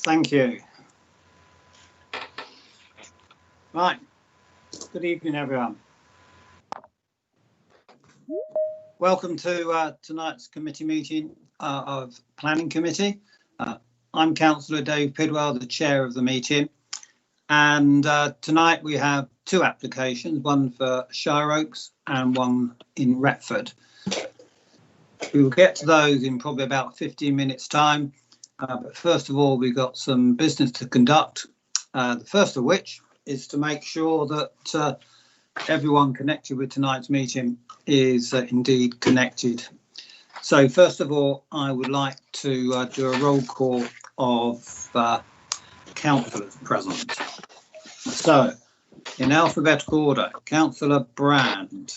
Thank you. Right. Good evening, everyone. Welcome to tonight's committee meeting of Planning Committee. I'm Councillor Dave Pidwell, the chair of the meeting. And tonight we have two applications, one for Shire Oaks and one in Retford. We will get to those in probably about 15 minutes time. But first of all, we've got some business to conduct. The first of which is to make sure that everyone connected with tonight's meeting is indeed connected. So first of all, I would like to do a roll call of councillors present. So in alphabetical order, Councillor Brand.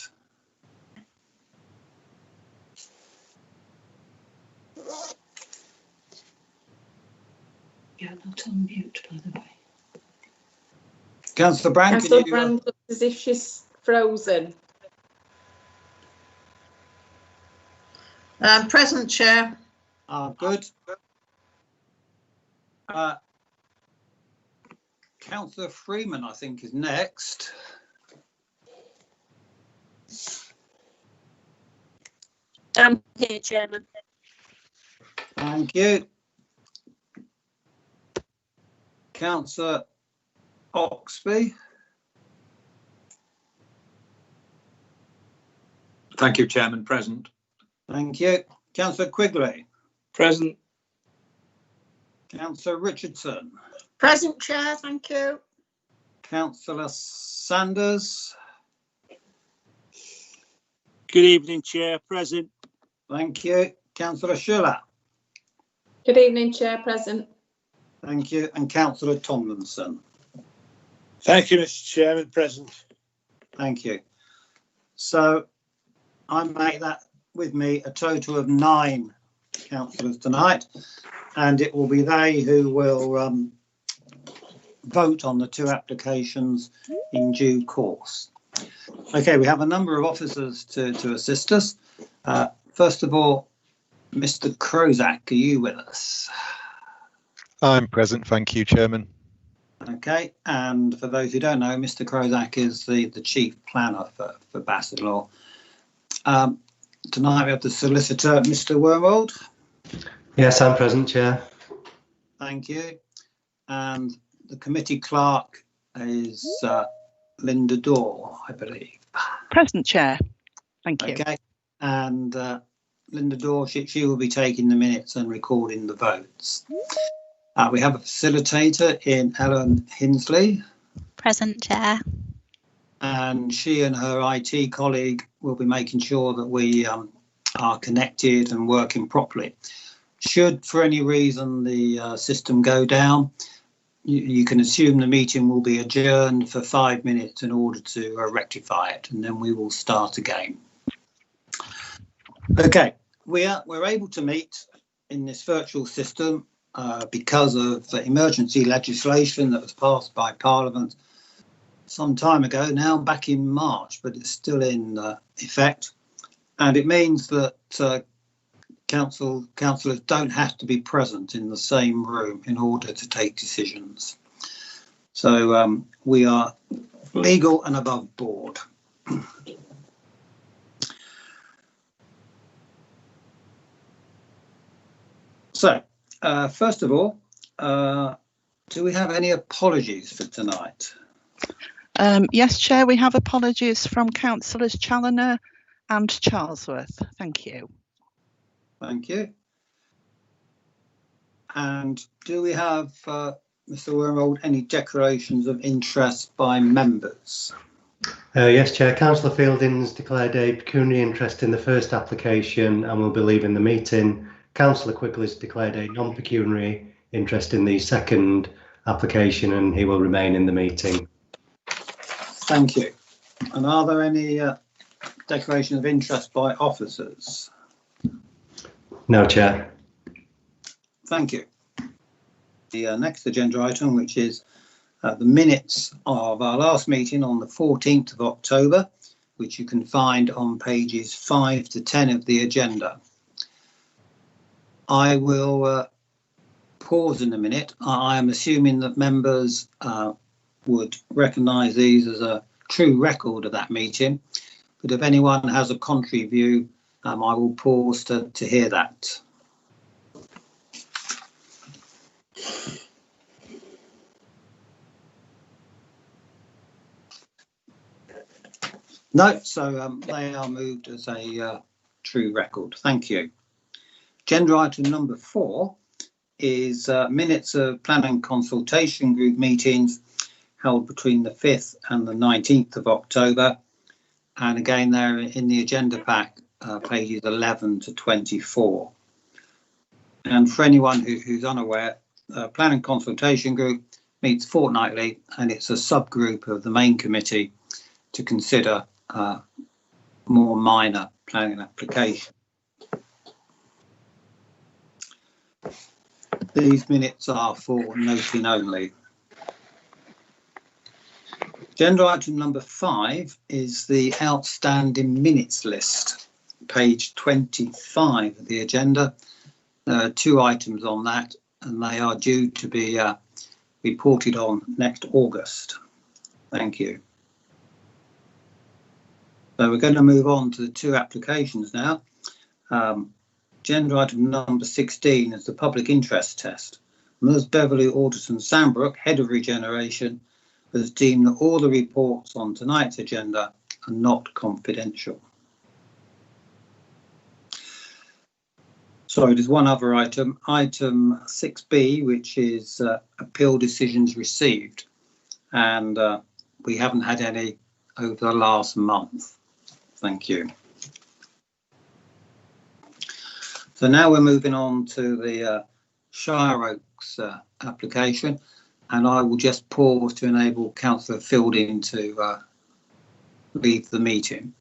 You're not on mute, by the way. Councillor Brand, Councillor Brand looks as if she's frozen. Present, Chair. Good. Councillor Freeman, I think, is next. I'm here, Chairman. Thank you. Councillor Oxby. Thank you, Chairman. Present. Thank you. Councillor Quigley. Present. Councillor Richardson. Present, Chair. Thank you. Councillor Sanders. Good evening, Chair. Present. Thank you. Councillor Schiller. Good evening, Chair. Present. Thank you. And Councillor Tomlinson. Thank you, Mr. Chairman. Present. Thank you. So I make that with me a total of 9 councillors tonight, and it will be they who will vote on the two applications in due course. Okay, we have a number of officers to assist us. First of all, Mr. Crozak, are you with us? I'm present, thank you, Chairman. Okay, and for those who don't know, Mr. Crozak is the chief planner for Bassetlaw. Tonight we have the solicitor, Mr. Wormald. Yes, I'm present, Chair. Thank you. And the committee clerk is Linda Dorr, I believe. Present, Chair. Thank you. Okay, and Linda Dorr, she will be taking the minutes and recording the votes. We have a facilitator in Ellen Hinsley. Present, Chair. And she and her IT colleague will be making sure that we are connected and working properly. Should, for any reason, the system go down, you can assume the meeting will be adjourned for 5 minutes in order to rectify it, and then we will start again. Okay, we're able to meet in this virtual system because of the emergency legislation that was passed by Parliament some time ago now, back in March, but it's still in effect. And it means that councillors don't have to be present in the same room in order to take decisions. So we are legal and above board. So, first of all, do we have any apologies for tonight? Yes, Chair, we have apologies from Councillors Challoner and Charlesworth. Thank you. Thank you. And do we have, Mr. Wormald, any declarations of interest by members? Yes, Chair. Councillor Fielding's declared a pecuniary interest in the first application and will be leaving the meeting. Councillor Quigley's declared a non-pecuniary interest in the second application and he will remain in the meeting. Thank you. And are there any declarations of interest by officers? No, Chair. Thank you. The next agenda item, which is the minutes of our last meeting on the 14th of October, which you can find on pages 5 to 10 of the agenda. I will pause in a minute. I am assuming that members would recognise these as a true record of that meeting. But if anyone has a contrary view, I will pause to hear that. No, so they are moved as a true record. Thank you. Agenda item number 4 is minutes of planning consultation group meetings held between the 5th and the 19th of October. And again, they're in the agenda pack, pages 11 to 24. And for anyone who's unaware, planning consultation group meets fortnightly, and it's a subgroup of the main committee to consider more minor planning applications. These minutes are for noting only. Agenda item number 5 is the outstanding minutes list, page 25 of the agenda. There are 2 items on that, and they are due to be reported on next August. Thank you. So we're going to move on to the 2 applications now. Agenda item number 16 is the public interest test. Ms. Beverly Alderson Sandbrook, Head of Regeneration, has deemed that all the reports on tonight's agenda are not confidential. Sorry, there's one other item, item 6B, which is appeal decisions received. And we haven't had any over the last month. Thank you. So now we're moving on to the Shire Oaks application, and I will just pause to enable Councillor Fielding to leave the meeting.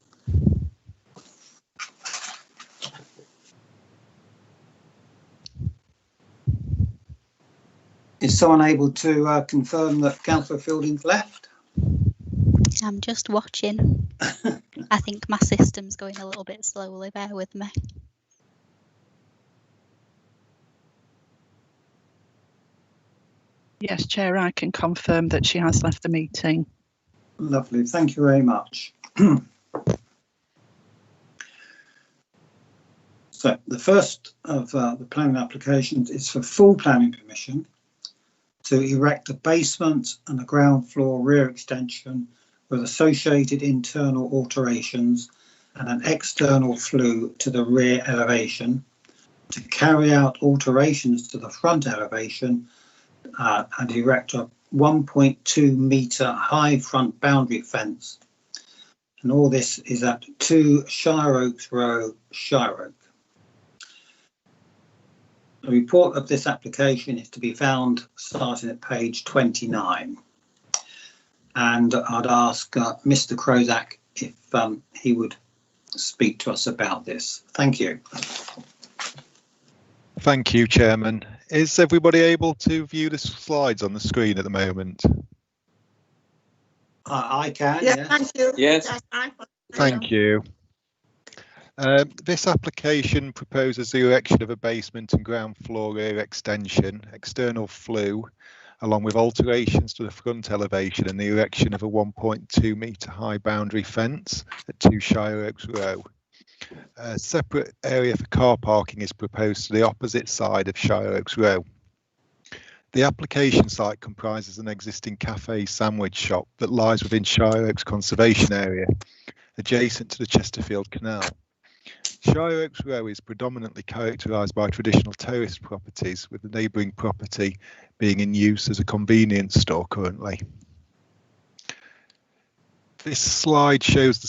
Is someone able to confirm that Councillor Fielding's left? I'm just watching. I think my system's going a little bit slowly, bear with me. Yes, Chair, I can confirm that she has left the meeting. Lovely, thank you very much. So the first of the planning applications is for full planning permission to erect a basement and a ground floor rear extension with associated internal alterations and an external flue to the rear elevation, to carry out alterations to the front elevation and erect a 1.2 metre high front boundary fence. And all this is at 2 Shire Oaks Row, Shire Oak. The report of this application is to be found starting at page 29. And I'd ask Mr. Crozak if he would speak to us about this. Thank you. Thank you, Chairman. Is everybody able to view the slides on the screen at the moment? I can, Yeah, yes. thank you. Yes. Thank you. This application proposes the erection of a basement and ground floor rear extension, external flue, along with alterations to the front elevation and the erection of a 1.2 metre high boundary fence at 2 Shire Oaks Row. A separate area for car parking is proposed to the opposite side of Shire Oaks Row. The application site comprises an existing cafe sandwich shop that lies within Shire Oaks Conservation Area, adjacent to the Chesterfield Canal. Shire Oaks Row is predominantly characterised by traditional terraced properties, with the neighbouring property being in use as a convenience store currently. This slide shows the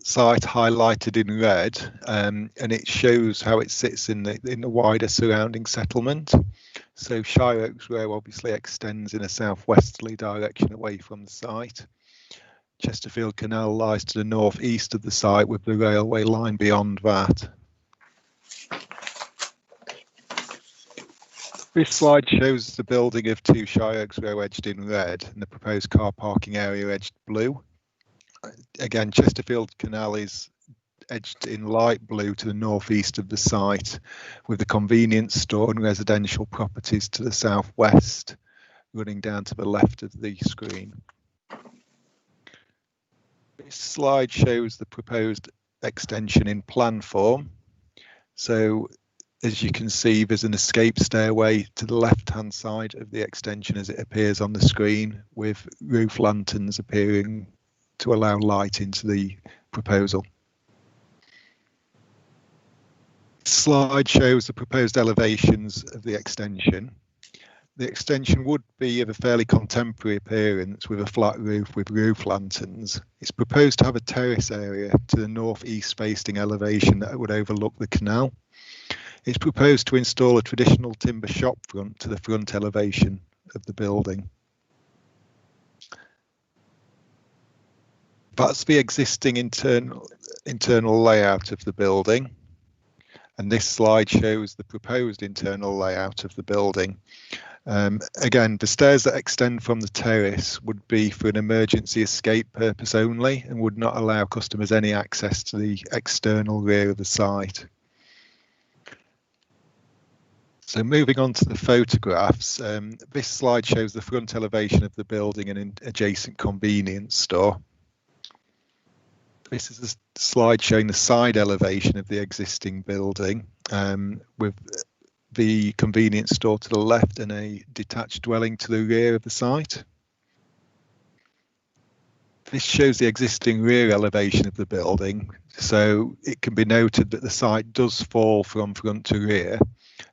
site highlighted in red, and it shows how it sits in the wider surrounding settlement. So Shire Oaks Row obviously extends in a southwesterly direction away from the site. Chesterfield Canal lies to the northeast of the site, with the railway line beyond that. This slide shows the building of 2 Shire Oaks Row edged in red and the proposed car parking area edged blue. Again, Chesterfield Canal is edged in light blue to the northeast of the site, with the convenience store and residential properties to the southwest, running down to the left of the screen. This slide shows the proposed extension in plan form. So as you can see, there's an escape stairway to the left-hand side of the extension as it appears on the screen, with roof lanterns appearing to allow light into the proposal. This slide shows the proposed elevations of the extension. The extension would be of a fairly contemporary appearance with a flat roof with roof lanterns. It's proposed to have a terrace area to the northeast facing elevation that would overlook the canal. It's proposed to install a traditional timber shop front to the front elevation of the building. That's the existing internal layout of the building. And this slide shows the proposed internal layout of the building. Again, the stairs that extend from the terrace would be for an emergency escape purpose only and would not allow customers any access to the external rear of the site. So moving on to the photographs, this slide shows the front elevation of the building and an adjacent convenience store. This is a slide showing the side elevation of the existing building, with the convenience store to the left and a detached dwelling to the rear of the site. This shows the existing rear elevation of the building, so it can be noted that the site does fall from front to rear,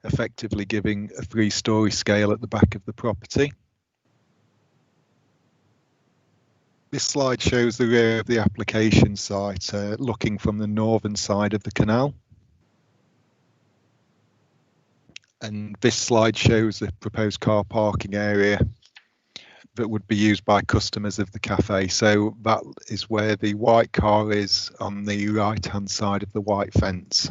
effectively giving a 3-storey scale at the back of the property. This slide shows the rear of the application site, looking from the northern side of the canal. And this slide shows the proposed car parking area that would be used by customers of the cafe. So that is where the white car is, on the right-hand side of the white fence.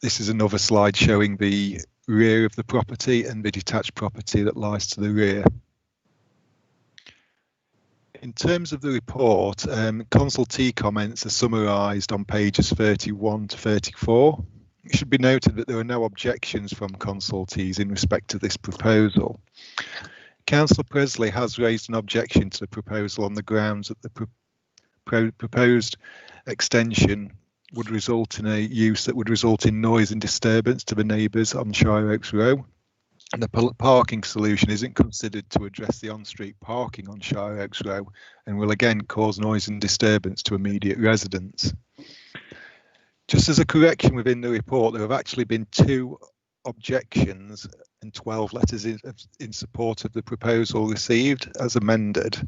This is another slide showing the rear of the property and the detached property that lies to the rear. In terms of the report, consultee comments are summarised on pages 31 to 34. It should be noted that there are no objections from consultees in respect to this proposal. Councillor Presley has raised an objection to the proposal on the grounds that the proposed extension would result in a use that would result in noise and disturbance to the neighbours on Shire Oaks Row. And the parking solution isn't considered to address the on-street parking on Shire Oaks Row and will again cause noise and disturbance to immediate residents. Just as a correction within the report, there have actually been 2 objections and 12 letters in support of the proposal received as amended.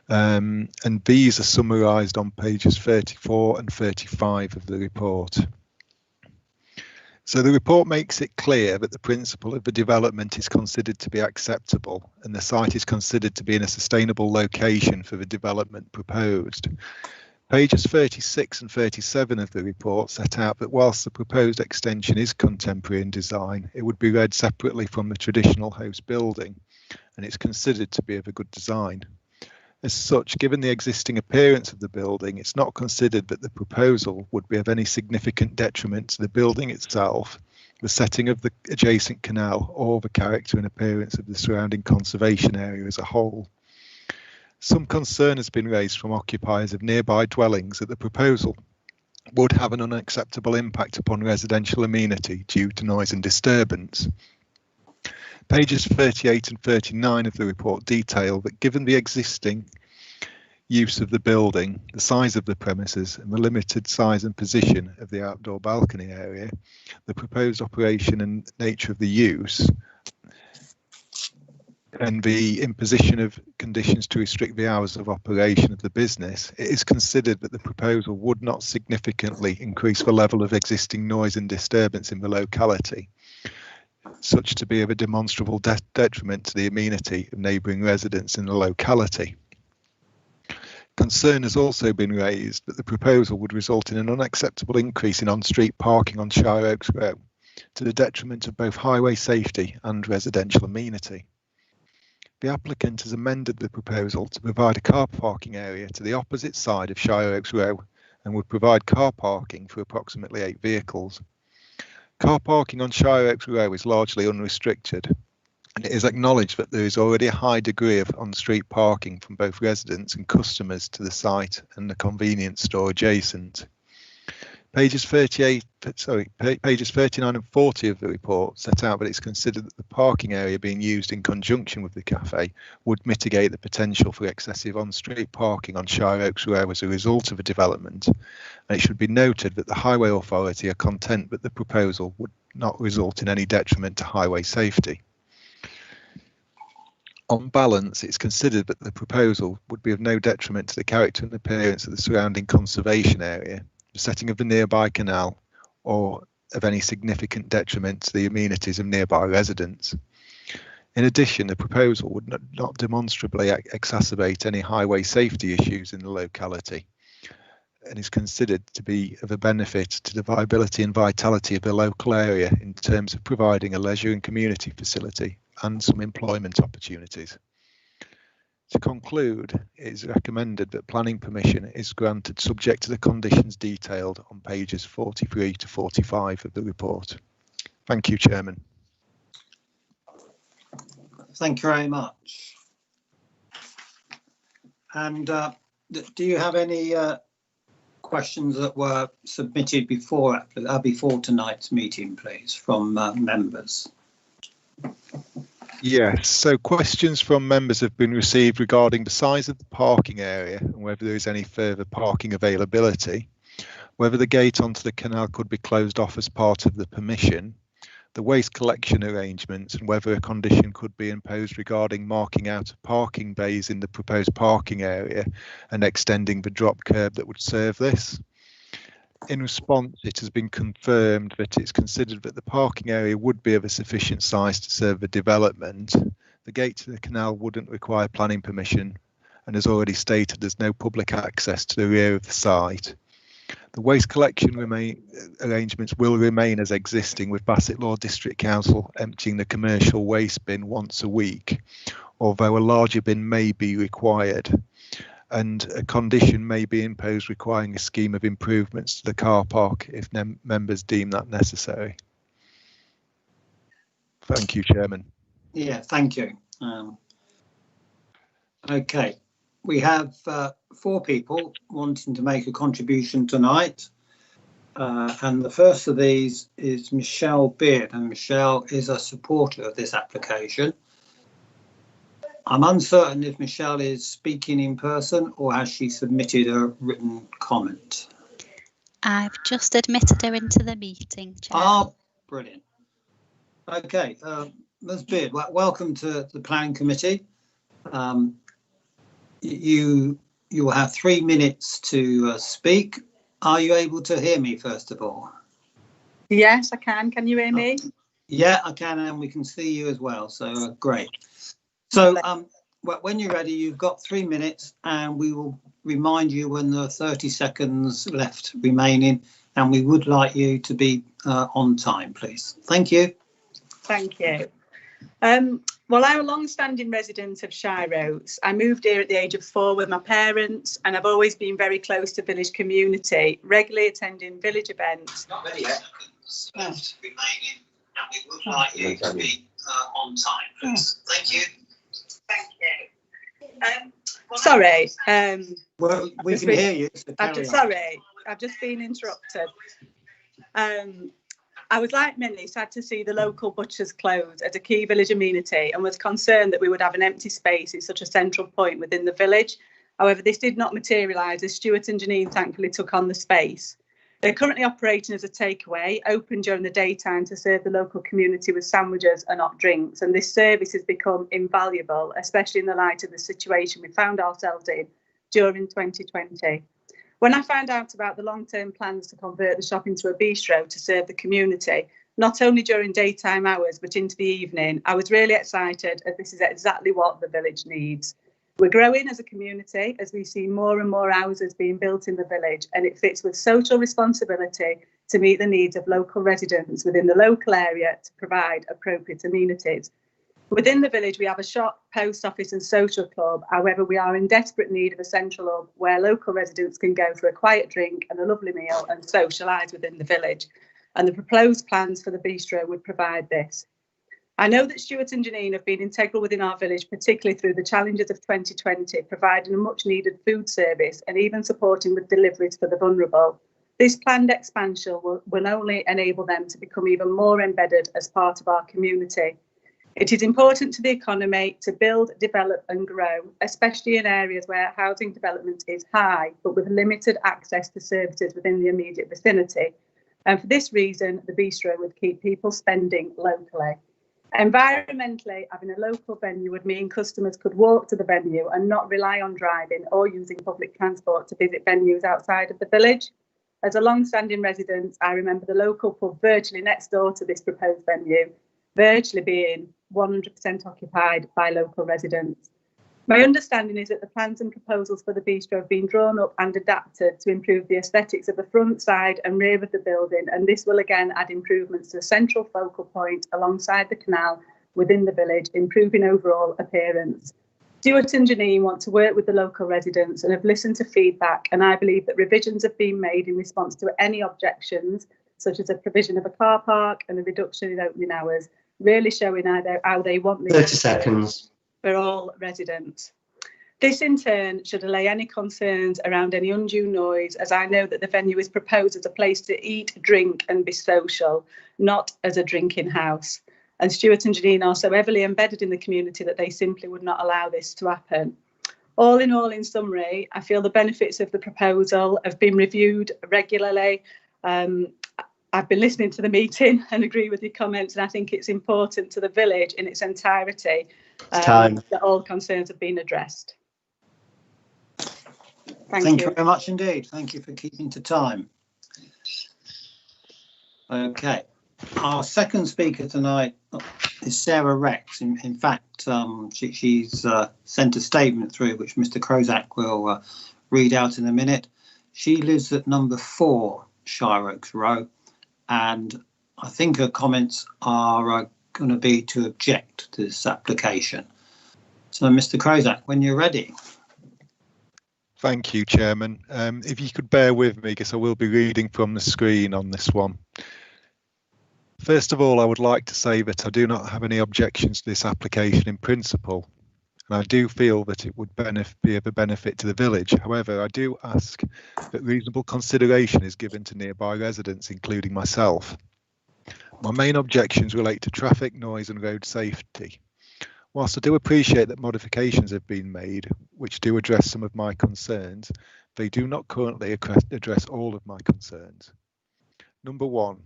And these are summarised on pages 34 and 35 of the report. So the report makes it clear that the principle of the development is considered to be acceptable and the site is considered to be in a sustainable location for the development proposed. Pages 36 and 37 of the report set out that whilst the proposed extension is contemporary in design, it would be read separately from the traditional host building, and it's considered to be of a good design. As such, given the existing appearance of the building, it's not considered that the proposal would be of any significant detriment to the building itself, the setting of the adjacent canal, or the character and appearance of the surrounding conservation area as a whole. Some concern has been raised from occupiers of nearby dwellings that the proposal would have an unacceptable impact upon residential amenity due to noise and disturbance. Pages 38 and 39 of the report detail that given the existing use of the building, the size of the premises and the limited size and position of the outdoor balcony area, the proposed operation and nature of the use, and the imposition of conditions to restrict the hours of operation of the business, it is considered that the proposal would not significantly increase the level of existing noise and disturbance in the locality, such to be of a demonstrable detriment to the amenity of neighbouring residents in the locality. Concern has also been raised that the proposal would result in an unacceptable increase in on-street parking on Shire Oaks Row, to the detriment of both highway safety and residential amenity. the applicant has amended the proposal to provide a car parking area to the opposite side of Shire Oaks Row and would provide car parking for approximately 8 vehicles. Car parking on Shire Oaks Row is largely unrestricted, and it is acknowledged that there is already a high degree of on-street parking from both residents and customers to the site and the convenience store adjacent. Pages 39 and 40 of the report set out that it's considered that the parking area being used in conjunction with the cafe would mitigate the potential for excessive on-street parking on Shire Oaks Row as a result of a development, and it should be noted that the Highway Authority are content that the proposal would not result in any detriment to highway safety. On balance, it's considered that the proposal would be of no detriment to the character and appearance of the surrounding conservation area, the setting of the nearby canal, or of any significant detriment to the amenities of nearby residents. In addition, the proposal would not demonstrably exacerbate any highway safety issues in the locality and is considered to be of a benefit to the viability and vitality of the local area in terms of providing a leisure and community facility and some employment opportunities. To conclude, it is recommended that planning permission is granted subject to the conditions detailed on pages 43 to 45 of the report. Thank you, Chairman. Thank you very much. And do you have any questions that were submitted before tonight's meeting, please, from members? Yes, so questions from members have been received regarding the size of the parking area and whether there is any further parking availability, whether the gate onto the canal could be closed off as part of the permission, the waste collection arrangements, and whether a condition could be imposed regarding marking out parking bays in the proposed parking area and extending the drop curb that would serve this. In response, it has been confirmed that it's considered that the parking area would be of a sufficient size to serve the development. The gate to the canal wouldn't require planning permission, and as already stated, there's no public access to the rear of the site. The waste collection arrangements will remain as existing, with Bassett Law District Council emptying the commercial waste bin once a week, although a larger bin may be required, and a condition may be imposed requiring a scheme of improvements to the car park if members deem that necessary. Thank you, Chairman. Yeah, thank you. Okay, we have 4 people wanting to make a contribution tonight, and the first of these is Michelle Beard, and Michelle is a supporter of this application. I'm uncertain if Michelle is speaking in person or has she submitted a written comment. I've just admitted her into the meeting, Chair. Oh, brilliant. Okay, Ms. Beard, welcome to the Planning Committee. You will have 3 minutes to speak. Are you able to hear me, first of all? Yes, I can. Can you hear me? Yeah, I can, and we can see you as well, so great. So when you're ready, you've got 3 minutes, and we will remind you when there are 30 seconds left remaining, and we would like you to be on time, please. Thank you. Thank you. Well, I'm a long-standing resident of Shire Oaks. I moved here at the age of 4 with my parents, and I've always been very close to village community, regularly attending village events. Not many seconds left remaining, and we would like you to be on time, please. Thank you. Thank you. Sorry. Well, we can hear you. So sorry, I've just been interrupted. I was, like many, sad to see the local butchers close as a key village amenity and was concerned that we would have an empty space at such a central point within the village. However, this did not materialise as Stuart and Janine thankfully took on the space. They're currently operating as a takeaway, open during the daytime to serve the local community with sandwiches and hot drinks, and this service has become invaluable, especially in the light of the situation we found ourselves in during 2020. When I found out about the long-term plans to convert the shop into a bistro to serve the community, not only during daytime hours but into the evening, I was really excited, as this is exactly what the village needs. We're growing as a community as we see more and more houses being built in the village, and it fits with social responsibility to meet the needs of local residents within the local area to provide appropriate amenities. Within the village, we have a shop, post office and social club. However, we are in desperate need of a central hub where local residents can go for a quiet drink and a lovely meal and socialise within the village. And the proposed plans for the bistro would provide this. I know that Stuart and Janine have been integral within our village, particularly through the challenges of 2020, providing a much needed food service and even supporting with deliveries for the vulnerable. This planned expansion will only enable them to become even more embedded as part of our community. It is important to the economy to build, develop and grow, especially in areas where housing development is high, but with limited access to services within the immediate vicinity. And for this reason, the bistro would keep people spending locally. Environmentally, having a local venue would mean customers could walk to the venue and not rely on driving or using public transport to visit venues outside of the village. As a long-standing resident, I remember the local pub virtually next door to this proposed venue, virtually being 100% occupied by local residents. My understanding is that the plans and proposals for the bistro have been drawn up and adapted to improve the aesthetics of the front, side and rear of the building, and this will again add improvements to a central focal point alongside the canal within the village, improving overall appearance. Stuart and Janine want to work with the local residents and have listened to feedback, and I believe that revisions have been made in response to any objections, such as a provision of a car park and a reduction in opening hours, really showing how they want this 30 seconds. For all residents. This in turn should allay any concerns around any undue noise, as I know that the venue is proposed as a place to eat, drink and be social, not as a drinking house. And Stuart and Janine are so heavily embedded in the community that they simply would not allow this to happen. All, in summary, I feel the benefits of the proposal have been reviewed regularly. I've been listening to the meeting and agree with your comments, and I think it's important to the village in its entirety that all concerns have been addressed. Thank you very much indeed. Thank you for keeping to time. Okay, our second speaker tonight is Sarah Rex. In fact, she's sent a statement through which Mr. Crozak will read out in a minute. She lives at number 4 Shire Oaks Row, and I think her comments are going to be to object to this application. So, Mr. Crozak, when you're ready. Thank you, Chairman. If you could bear with me, because I will be reading from the screen on this one. First of all, I would like to say that I do not have any objections to this application in principle, and I do feel that it would be of a benefit to the village. However, I do ask that reasonable consideration is given to nearby residents, including myself. My main objections relate to traffic, noise and road safety. Whilst I do appreciate that modifications have been made which do address some of my concerns, they do not currently address all of my concerns. Number 1,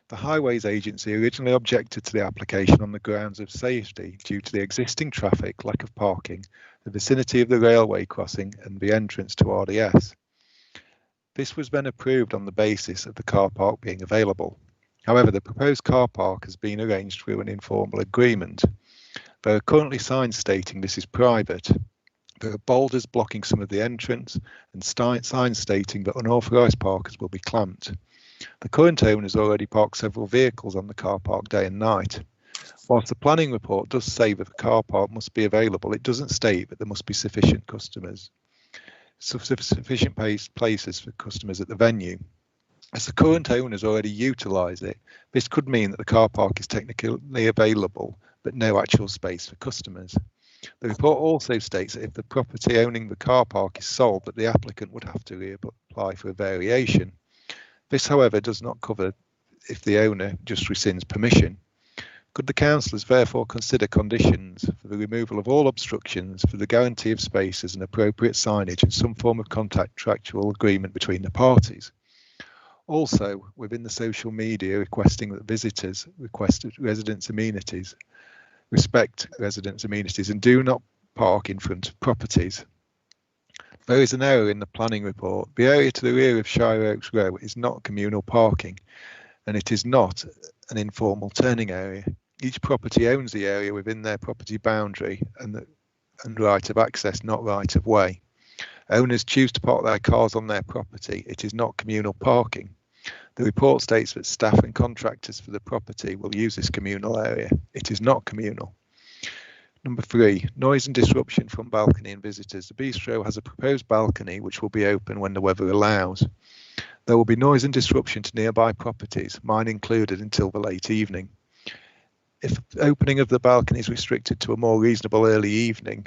the Highways Agency originally objected to the application on the grounds of safety due to the existing traffic, lack of parking, the vicinity of the railway crossing and the entrance to RDS. This was then approved on the basis of the car park being available. However, the proposed car park has been arranged through an informal agreement. There are currently signs stating this is private. There are boulders blocking some of the entrance and signs stating that unauthorised parkers will be clamped. The current owners already park several vehicles on the car park day and night. Whilst the planning report does say that the car park must be available, it doesn't state that there must be sufficient places for customers at the venue. As the current owners already utilise it, this could mean that the car park is technically available, but no actual space for customers. The report also states that if the property owning the car park is sold, that the applicant would have to reapply for a variation. This, however, does not cover if the owner just rescinds permission. Could the councillors therefore consider conditions for the removal of all obstructions, for the guarantee of spaces and appropriate signage and some form of contractual agreement between the parties? Also, within the social media requesting that visitors request residents' amenities, respect residents' amenities and do not park in front of properties. There is an error in the planning report. The area to the rear of Shire Oaks Row is not communal parking, and it is not an informal turning area. Each property owns the area within their property boundary and right of access, not right of way. Owners choose to park their cars on their property. It is not communal parking. The report states that staff and contractors for the property will use this communal area. It is not communal. Number 3, noise and disruption from balcony and visitors. The bistro has a proposed balcony which will be open when the weather allows. There will be noise and disruption to nearby properties, mine included, until the late evening. If opening of the balcony is restricted to a more reasonable early evening,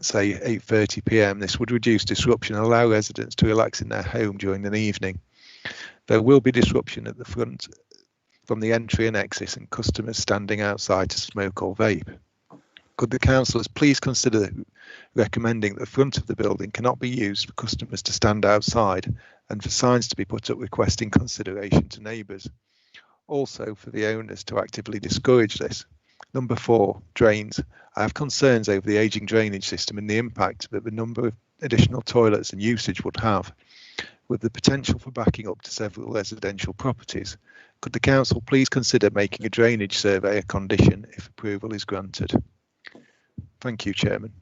say 8:30 p.m, this would reduce disruption and allow residents to relax in their home during the evening. There will be disruption at the front from the entry and exit and customers standing outside to smoke or vape. Could the councillors please consider recommending that the front of the building cannot be used for customers to stand outside and for signs to be put up requesting consideration to neighbours? Also for the owners to actively discourage this. Number 4, drains. I have concerns over the ageing drainage system and the impact that the number of additional toilets and usage would have, with the potential for backing up to several residential properties. Could the council please consider making a drainage survey a condition if approval is granted? Thank you, Chairman.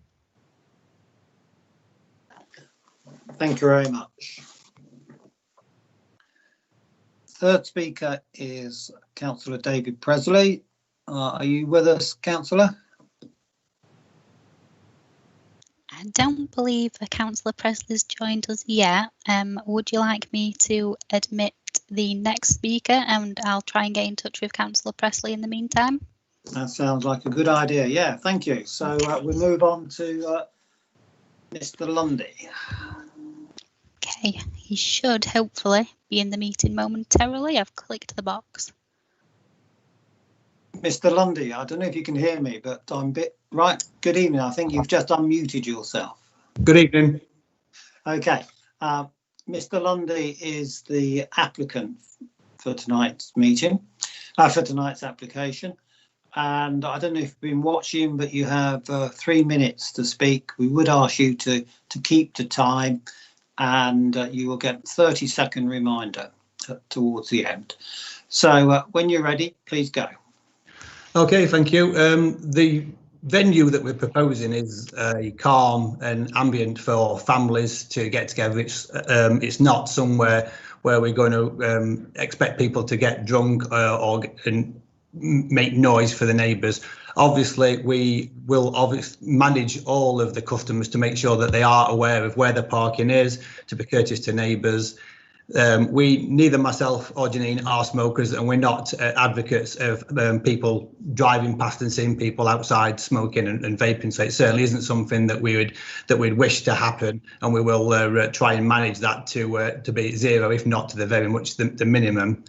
Thank you very much. Third speaker is Councillor David Presley. Are you with us, Councillor? I don't believe Councillor Presley's joined us yet. Would you like me to admit the next speaker and I'll try and get in touch with Councillor Presley in the meantime? That sounds like a good idea. Yeah, thank you. So we move on to Mr. Lundy. Okay, he should hopefully be in the meeting momentarily. I've clicked the box. Mr. Lundy, I don't know if you can hear me, but I'm a bit right. Good evening. I think you've just unmuted yourself. Good evening. Okay. Mr. Lundy is the applicant for tonight's meeting, for tonight's application. And I don't know if you've been watching, but you have 3 minutes to speak. We would ask you to keep to time, and you will get a 30-second reminder towards the end. So when you're ready, please go. Okay, thank you. The venue that we're proposing is calm and ambient for families to get together. It's not somewhere where we're going to expect people to get drunk or make noise for the neighbours. Obviously, we will manage all of the customers to make sure that they are aware of where the parking is, to be courteous to neighbours. Neither myself or Janine are smokers, and we're not advocates of people driving past and seeing people outside smoking and vaping. So it certainly isn't something that we'd wish to happen, and we will try and manage that to be zero, if not to the very much the minimum.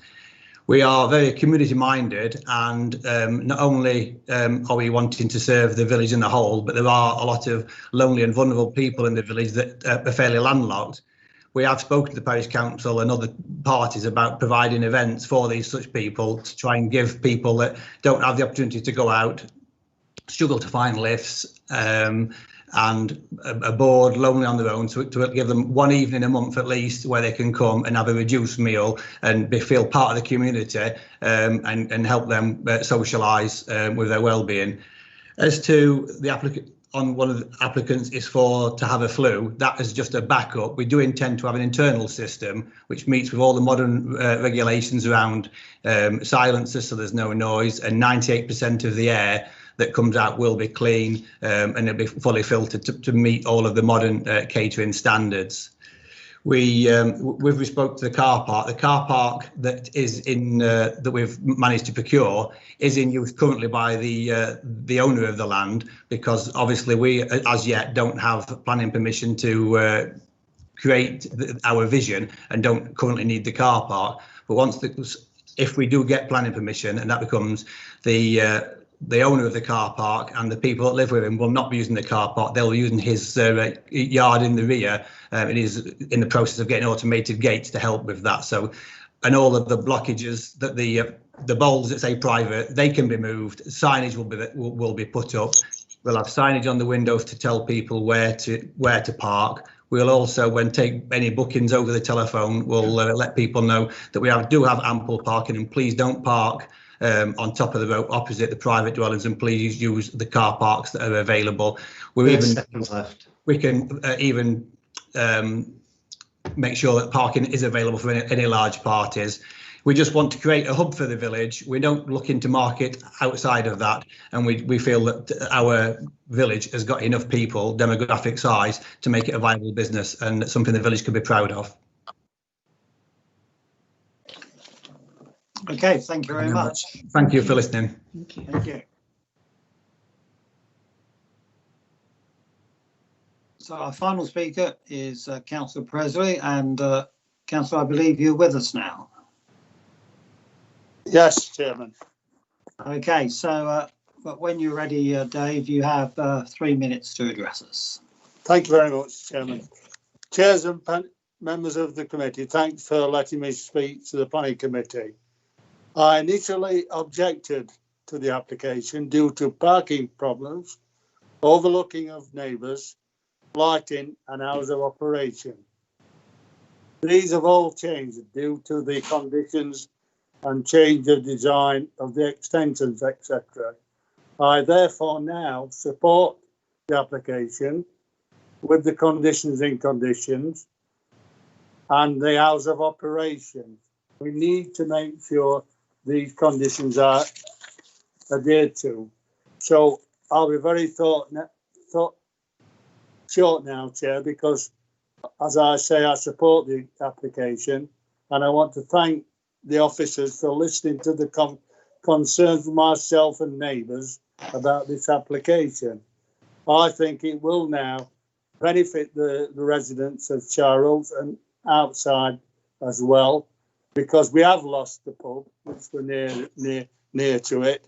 We are very community minded, and not only are we wanting to serve the village in the whole, but there are a lot of lonely and vulnerable people in the village that are fairly landlocked. We have spoken to the parish council and other parties about providing events for these such people to try and give people that don't have the opportunity to go out, struggle to find lifts, and are bored, lonely on their own, to give them 1 evening a month at least where they can come and have a reduced meal and feel part of the community, and help them socialise with their well-being. As to the applicant, on one of the applicants is to have a flue. That is just a backup. We do intend to have an internal system which meets with all the modern regulations around silencers, so there's no noise, and 98% of the air that comes out will be clean, and it'll be fully filtered to meet all of the modern catering standards. With respect to the car park that is in that we've managed to procure is in use currently by the owner of the land, because obviously we as yet don't have planning permission to create our vision and don't currently need the car park. But if we do get planning permission, and that becomes the owner of the car park and the people that live with him will not be using the car park, they'll be using his yard in the rear, and he's in the process of getting automated gates to help with that. So, and all of the blockages that the bowls that say private, they can be moved. Signage will be put up. We'll have signage on the windows to tell people where to park. We'll also, when take any bookings over the telephone, we'll let people know that we do have ample parking, and please don't park on top of the road opposite the private dwellings, and please use the car parks that are available. Seconds left. We can even make sure that parking is available for any large parties. We just want to create a hub for the village. We don't look into market outside of that, and we feel that our village has got enough people, demographic size, to make it a viable business and something the village could be proud of. Okay, thank you very much. Thank you for listening. Thank you. So our final speaker is Councillor Presley, and Councillor, I believe you're with us now. Yes, Chairman. Okay, so but when you're ready, Dave, you have 3 minutes to address us. Thank you very much, Chairman. Chairs and members of the committee, thanks for letting me speak to the planning committee. I initially objected to the application due to parking problems, overlooking of neighbours, lighting and hours of operation. These have all changed due to the conditions and change of design of the extensions, etc. I therefore now support the application with the conditions and the hours of operation. We need to make sure these conditions are adhered to. So I'll be very short now, Chair, because as I say, I support the application, and I want to thank the officers for listening to the concerns of myself and neighbours about this application. I think it will now benefit the residents of Charles and outside as well, because we have lost the pub, which we're near to it,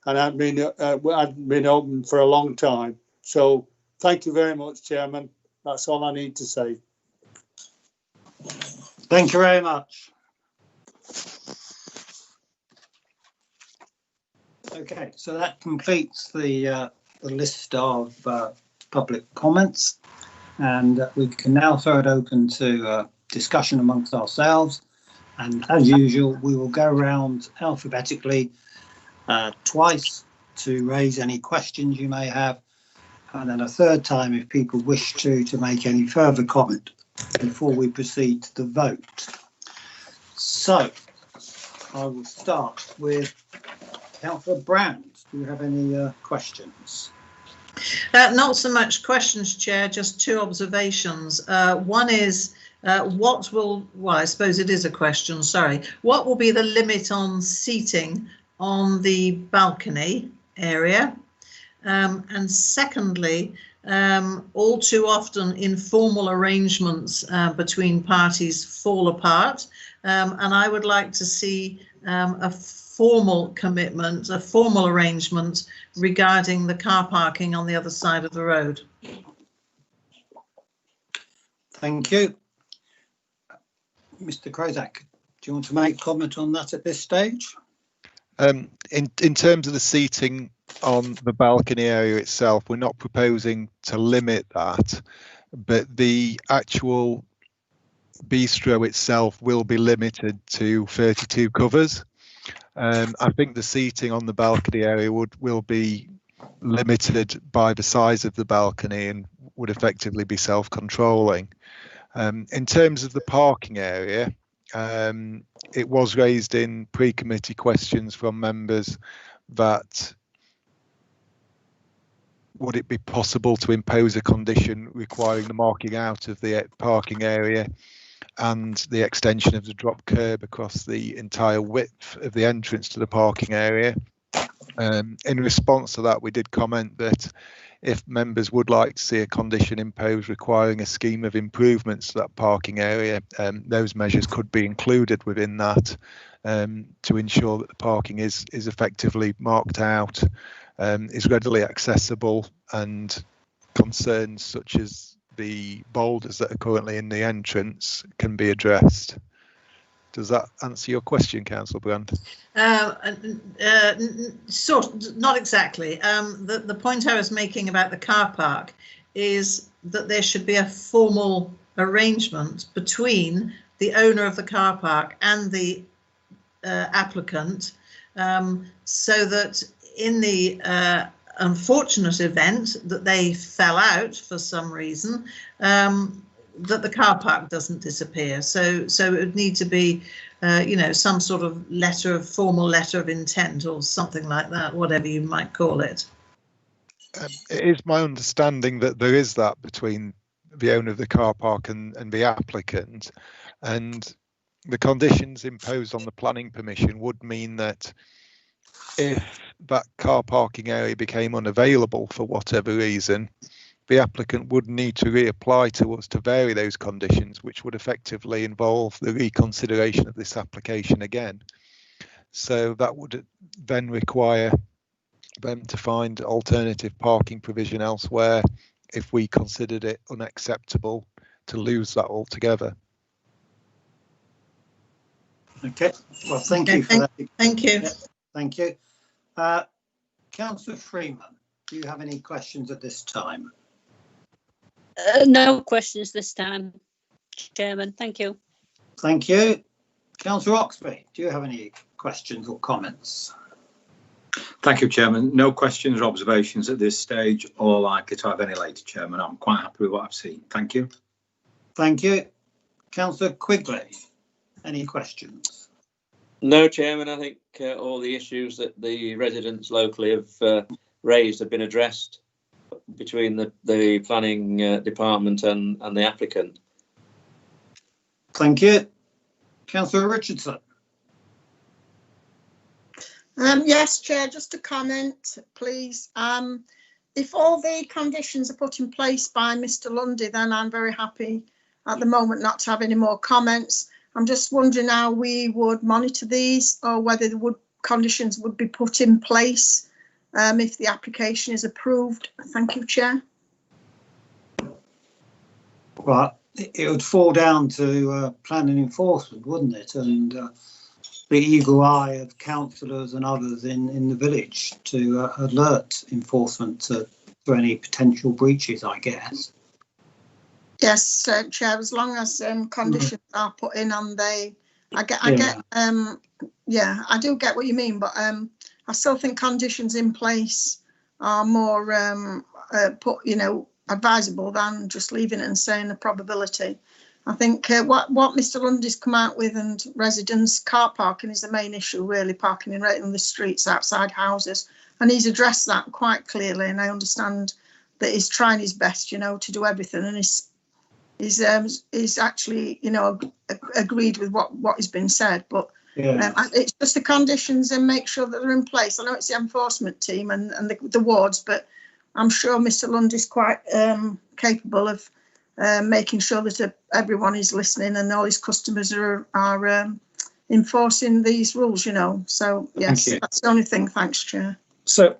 and hadn't been open for a long time. So thank you very much, Chairman. That's all I need to say. Thank you very much. Okay, so that completes the list of public comments, and we can now throw it open to discussion amongst ourselves. And as usual, we will go around alphabetically twice to raise any questions you may have, and then a third time if people wish to make any further comment before we proceed to the vote. So I will start with Councillor Brand. Do you have any questions? Not so much questions, Chair, just two observations. One is well, I suppose it is a question, sorry. What will be the limit on seating on the balcony area? And secondly, all too often informal arrangements between parties fall apart, and I would like to see a formal commitment, a formal arrangement regarding the car parking on the other side of the road. Thank you. Mr. Krozak, do you want to make comment on that at this stage? In terms of the seating on the balcony area itself, we're not proposing to limit that, but the actual bistro itself will be limited to 32 covers. I think the seating on the balcony area will be limited by the size of the balcony and would effectively be self-controlling. In terms of the parking area, it was raised in pre-committee questions from members that would it be possible to impose a condition requiring the marking out of the parking area and the extension of the drop curb across the entire width of the entrance to the parking area. In response to that, we did comment that if members would like to see a condition imposed requiring a scheme of improvements to that parking area, those measures could be included within that to ensure that the parking is effectively marked out, is readily accessible, and concerns such as the boulders that are currently in the entrance can be addressed. Does that answer your question, Councillor Brand? Not exactly. The point I was making about the car park is that there should be a formal arrangement between the owner of the car park and the applicant, so that in the unfortunate event that they fell out for some reason, that the car park doesn't disappear. So it would need to be you know, some sort of formal letter of intent or something like that, whatever you might call it. It is my understanding that there is that between the owner of the car park and the applicant, and the conditions imposed on the planning permission would mean that if that car parking area became unavailable for whatever reason, the applicant would need to reapply to us to vary those conditions, which would effectively involve the reconsideration of this application again. So that would then require them to find alternative parking provision elsewhere if we considered it unacceptable to lose that altogether. Okay, well, thank you for that. Thank you. Yeah, thank you. Councillor Freeman, do you have any questions at this time? No questions this time, Chairman. Thank you. Thank you. Councillor Oxby, do you have any questions or comments? Thank you, Chairman. No questions or observations at this stage, or likely to have any later, Chairman. I'm quite happy with what I've seen. Thank you. Thank you. Councillor Quigley, any questions? No, Chairman. I think all the issues that the residents locally have raised have been addressed between the planning department and the applicant. Thank you. Councillor Richardson. Yes, Chair, just a comment, please. If all the conditions are put in place by Mr. Lundy, then I'm very happy at the moment not to have any more comments. I'm just wondering how we would monitor these, or whether the conditions would be put in place if the application is approved. Thank you, Chair. Well, it would fall down to planning enforcement, wouldn't it? And the eagle eye of councillors and others in the village to alert enforcement to any potential breaches, I guess. Yes, Chair, as long as conditions are put in and I do get what you mean, but I still think conditions in place are more advisable than just leaving it and saying the probability. I think what Mr. Lundy's come out with, and residents, car parking is the main issue, really, parking in the streets outside houses, and he's addressed that quite clearly, and I understand that he's trying his best, to do everything, and he's actually, agreed with what has been said, but it's just the conditions and make sure that they're in place. I know it's the enforcement team and the wards, but I'm sure Mr. Lundy's quite capable of making sure that everyone is listening and all his customers are enforcing these rules, So, yes, that's the only thing. Thanks, Chair. So,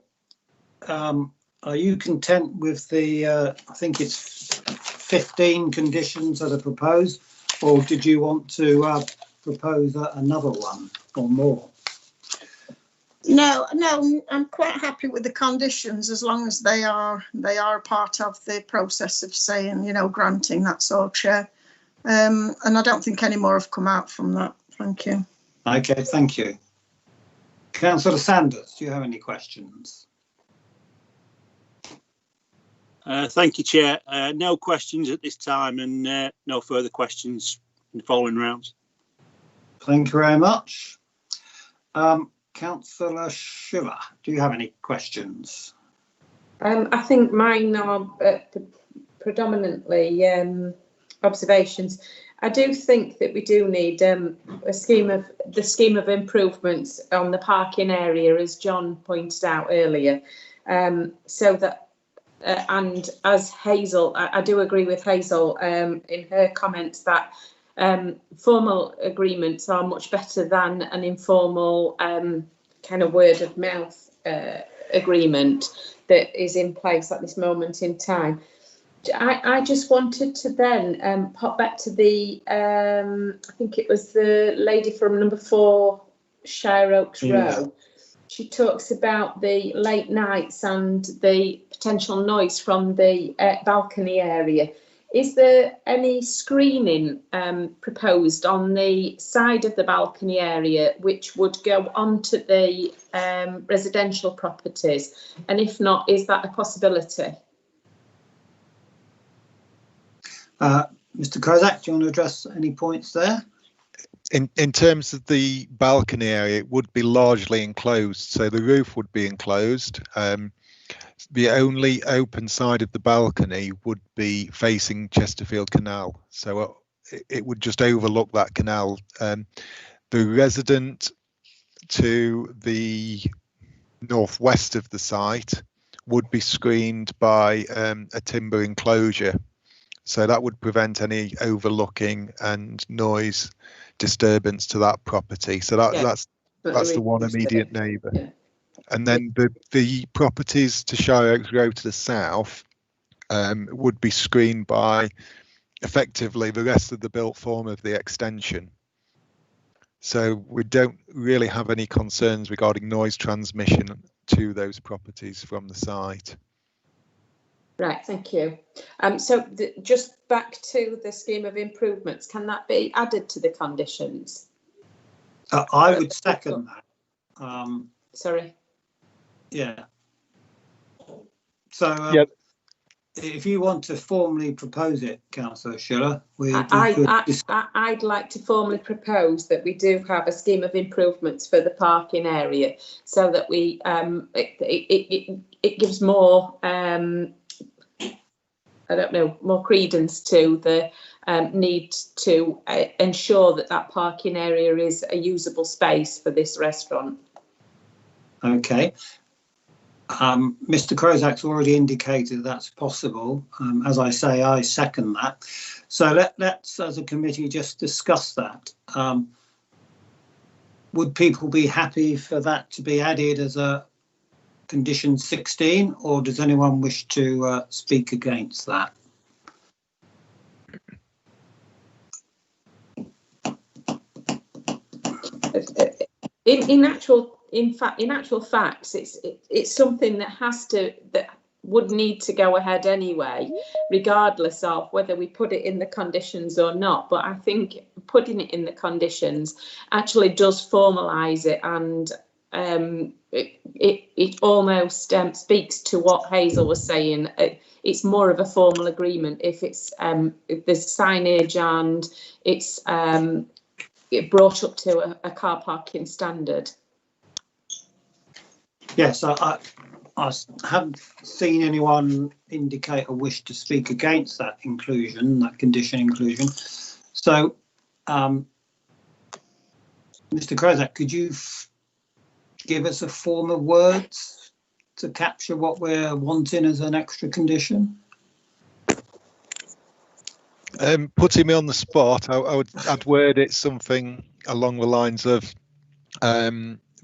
are you content with the, I think it's 15 conditions that are proposed, or did you want to propose another one or more? No, I'm quite happy with the conditions as long as they are a part of the process of saying, granting, that's all, Chair. And I don't think any more have come out from that. Thank you. Okay, thank you. Councillor Sanders, do you have any questions? Thank you, Chair. No questions at this time, and no further questions in the following rounds. Thank you very much. Councillor Shiver, do you have any questions? I think mine are predominantly observations. I do think that we do need the scheme of improvements on the parking area, as John pointed out earlier, so that and as Hazel, I do agree with Hazel in her comments that formal agreements are much better than an informal kind of word of mouth agreement that is in place at this moment in time. I just wanted to then pop back to the, I think it was the lady from number 4 Shire Oaks Row. She talks about the late nights and the potential noise from the balcony area. Is there any screening proposed on the side of the balcony area which would go onto the residential properties? And if not, is that a possibility? Mr. Kozak, do you want to address any points there? In terms of the balcony area, it would be largely enclosed, so the roof would be enclosed. The only open side of the balcony would be facing Chesterfield Canal, so it would just overlook that canal. The resident to the northwest of the site would be screened by a timber enclosure, so that would prevent any overlooking and noise disturbance to that property. So that's the one immediate neighbour. Yeah. And then the properties to Shire Oaks Road to the south would be screened by effectively the rest of the built form of the extension. So we don't really have any concerns regarding noise transmission to those properties from the site. Right, thank you. So just back to the scheme of improvements, can that be added to the conditions? I would second that. Sorry. Yeah. So if you want to formally propose it, Councillor Schiller, I'd like to formally propose that we do have a scheme of improvements for the parking area, so that we it gives more more credence to the need to ensure that parking area is a usable space for this restaurant. Okay. Mr. Crozak's already indicated that's possible. As I say, I second that. So let's, as a committee, just discuss that. Would people be happy for that to be added as a condition 16, or does anyone wish to speak against that? In actual facts, it's something that would need to go ahead anyway, regardless of whether we put it in the conditions or not. But I think putting it in the conditions actually does formalise it, and it almost speaks to what Hazel was saying. It's more of a formal agreement if it's if there's signage and it's brought up to a car parking standard. Yes, I haven't seen anyone indicate a wish to speak against that inclusion, that condition inclusion. So, Mr. Crozak, could you give us a form of words to capture what we're wanting as an extra condition? Putting me on the spot, I'd word it something along the lines of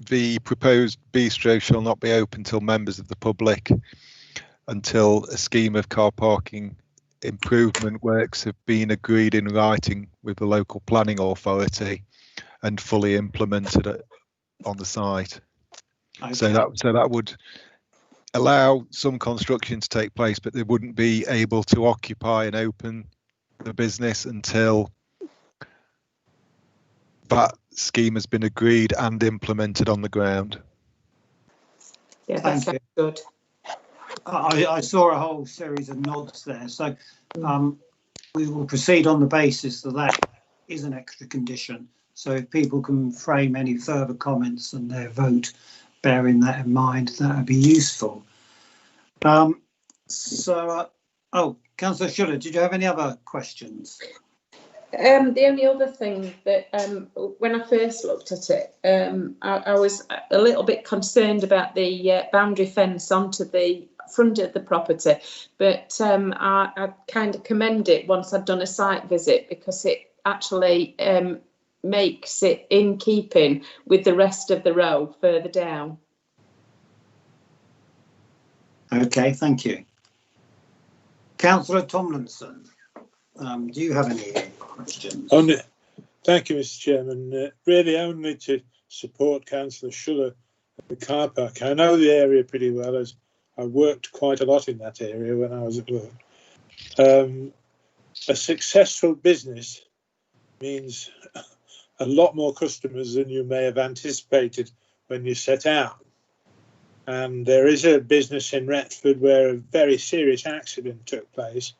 the proposed bistro shall not be open till members of the public until a scheme of car parking improvement works have been agreed in writing with the local planning authority and fully implemented on the site. Okay. So that would allow some construction to take place, but they wouldn't be able to occupy and open the business until that scheme has been agreed and implemented on the ground. Yeah, that sounds good. I saw a whole series of nods there, so we will proceed on the basis that that is an extra condition. So if people can frame any further comments and their vote bearing that in mind, that would be useful. Oh, Councillor Schiller, did you have any other questions? The only other thing that when I first looked at it, I was a little bit concerned about the boundary fence onto the front of the property, but I kind of commend it once I'd done a site visit, because it actually makes it in keeping with the rest of the row further down. Okay, thank you. Councillor Tomlinson, do you have any questions? Thank you, Mr. Chairman. Really only to support Councillor Schiller at the car park. I know the area pretty well, as I worked quite a lot in that area when I was at work. A successful business means a lot more customers than you may have anticipated when you set out. And there is a business in Retford where a very serious accident took place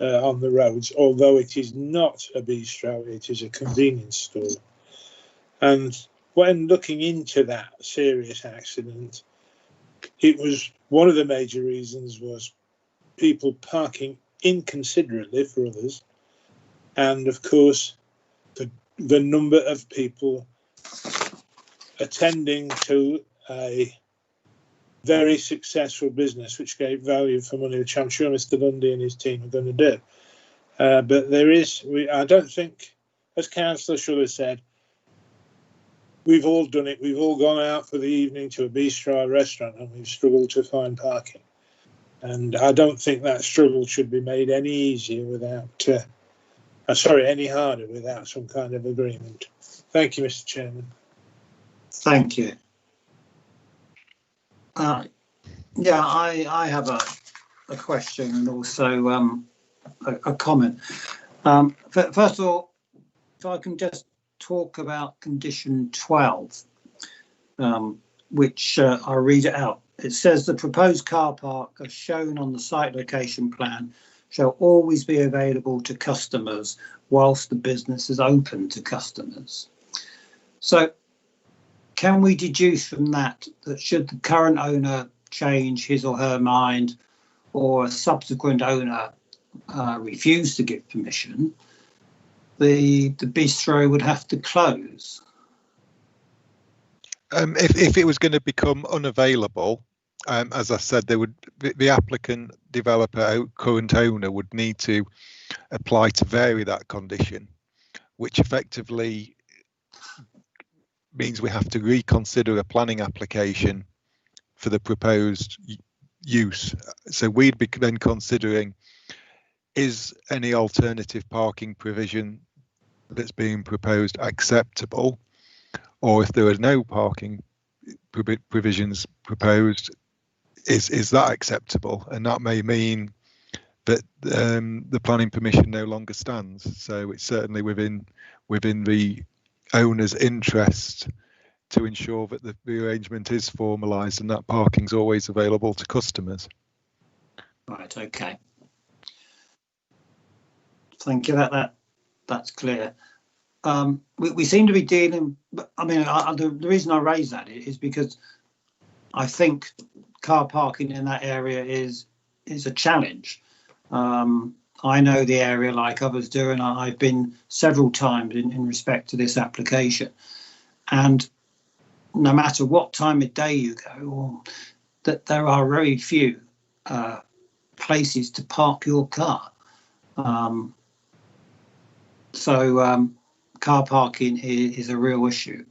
on the roads, although it is not a bistro, it is a convenience store. And when looking into that serious accident, it was one of the major reasons was people parking inconsiderately for others, and of course the number of people attending to a very successful business which gave value for money, which I'm sure Mr. Lundy and his team are going to do. But there is, I don't think, as Councillor Schuller said, we've all done it. We've all gone out for the evening to a bistro or restaurant and we've struggled to find parking. And I don't think that struggle should be made any easier without, any harder without some kind of agreement. Thank you, Mr. Chairman. Thank you. Yeah, I have a question and also a comment. First of all, if I can just talk about condition 12, which I'll read it out. It says the proposed car park as shown on the site location plan shall always be available to customers whilst the business is open to customers. So can we deduce from that that should the current owner change his or her mind or a subsequent owner refuse to give permission, the bistro would have to close? If it was going to become unavailable, as I said, the applicant, developer, current owner would need to apply to vary that condition, which effectively means we have to reconsider a planning application for the proposed use. So we'd be then considering, is any alternative parking provision that's being proposed acceptable, or if there are no parking provisions proposed, is that acceptable? And that may mean that the planning permission no longer stands. So it's certainly within the owner's interest to ensure that the arrangement is formalised and that parking's always available to customers. Right, okay. Thank you, that's clear. We seem to be dealing, I mean, the reason I raise that is because I think car parking in that area is a challenge. I know the area like others do, and I've been several times in respect to this application. And no matter what time of day you go, that there are very few places to park your car. So car parking is a real issue.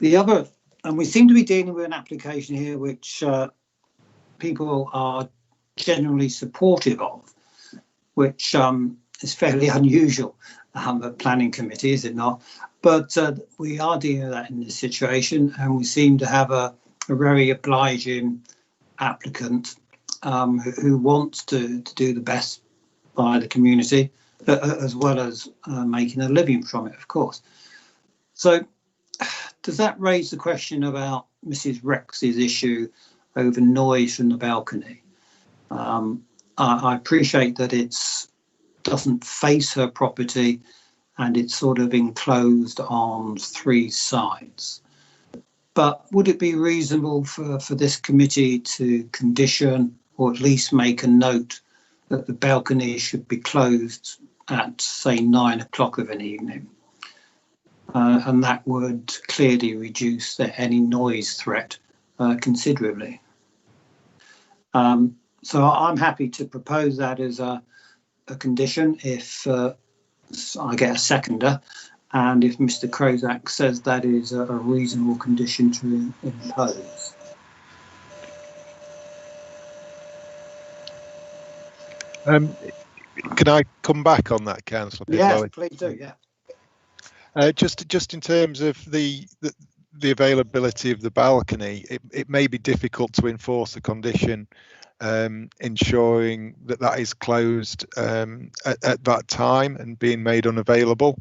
The other, and we seem to be dealing with an application here which people are generally supportive of, which is fairly unusual at planning committee, is it not? But we are dealing with that in this situation, and we seem to have a very obliging applicant who wants to do the best by the community, as well as making a living from it, of course. So does that raise the question about Mrs. Rex's issue over noise from the balcony? I appreciate that it doesn't face her property and it's sort of enclosed on 3 sides. But would it be reasonable for this committee to condition or at least make a note that the balcony should be closed at, say, 9 o'clock of an evening? And that would clearly reduce any noise threat considerably. So I'm happy to propose that as a condition if I get a seconder, and if Mr. Krozak says that is a reasonable condition to impose. Can I come back on that, Councillor? Yes, please do. Yeah. Just in terms of the availability of the balcony, it may be difficult to enforce a condition ensuring that is closed at that time and being made unavailable.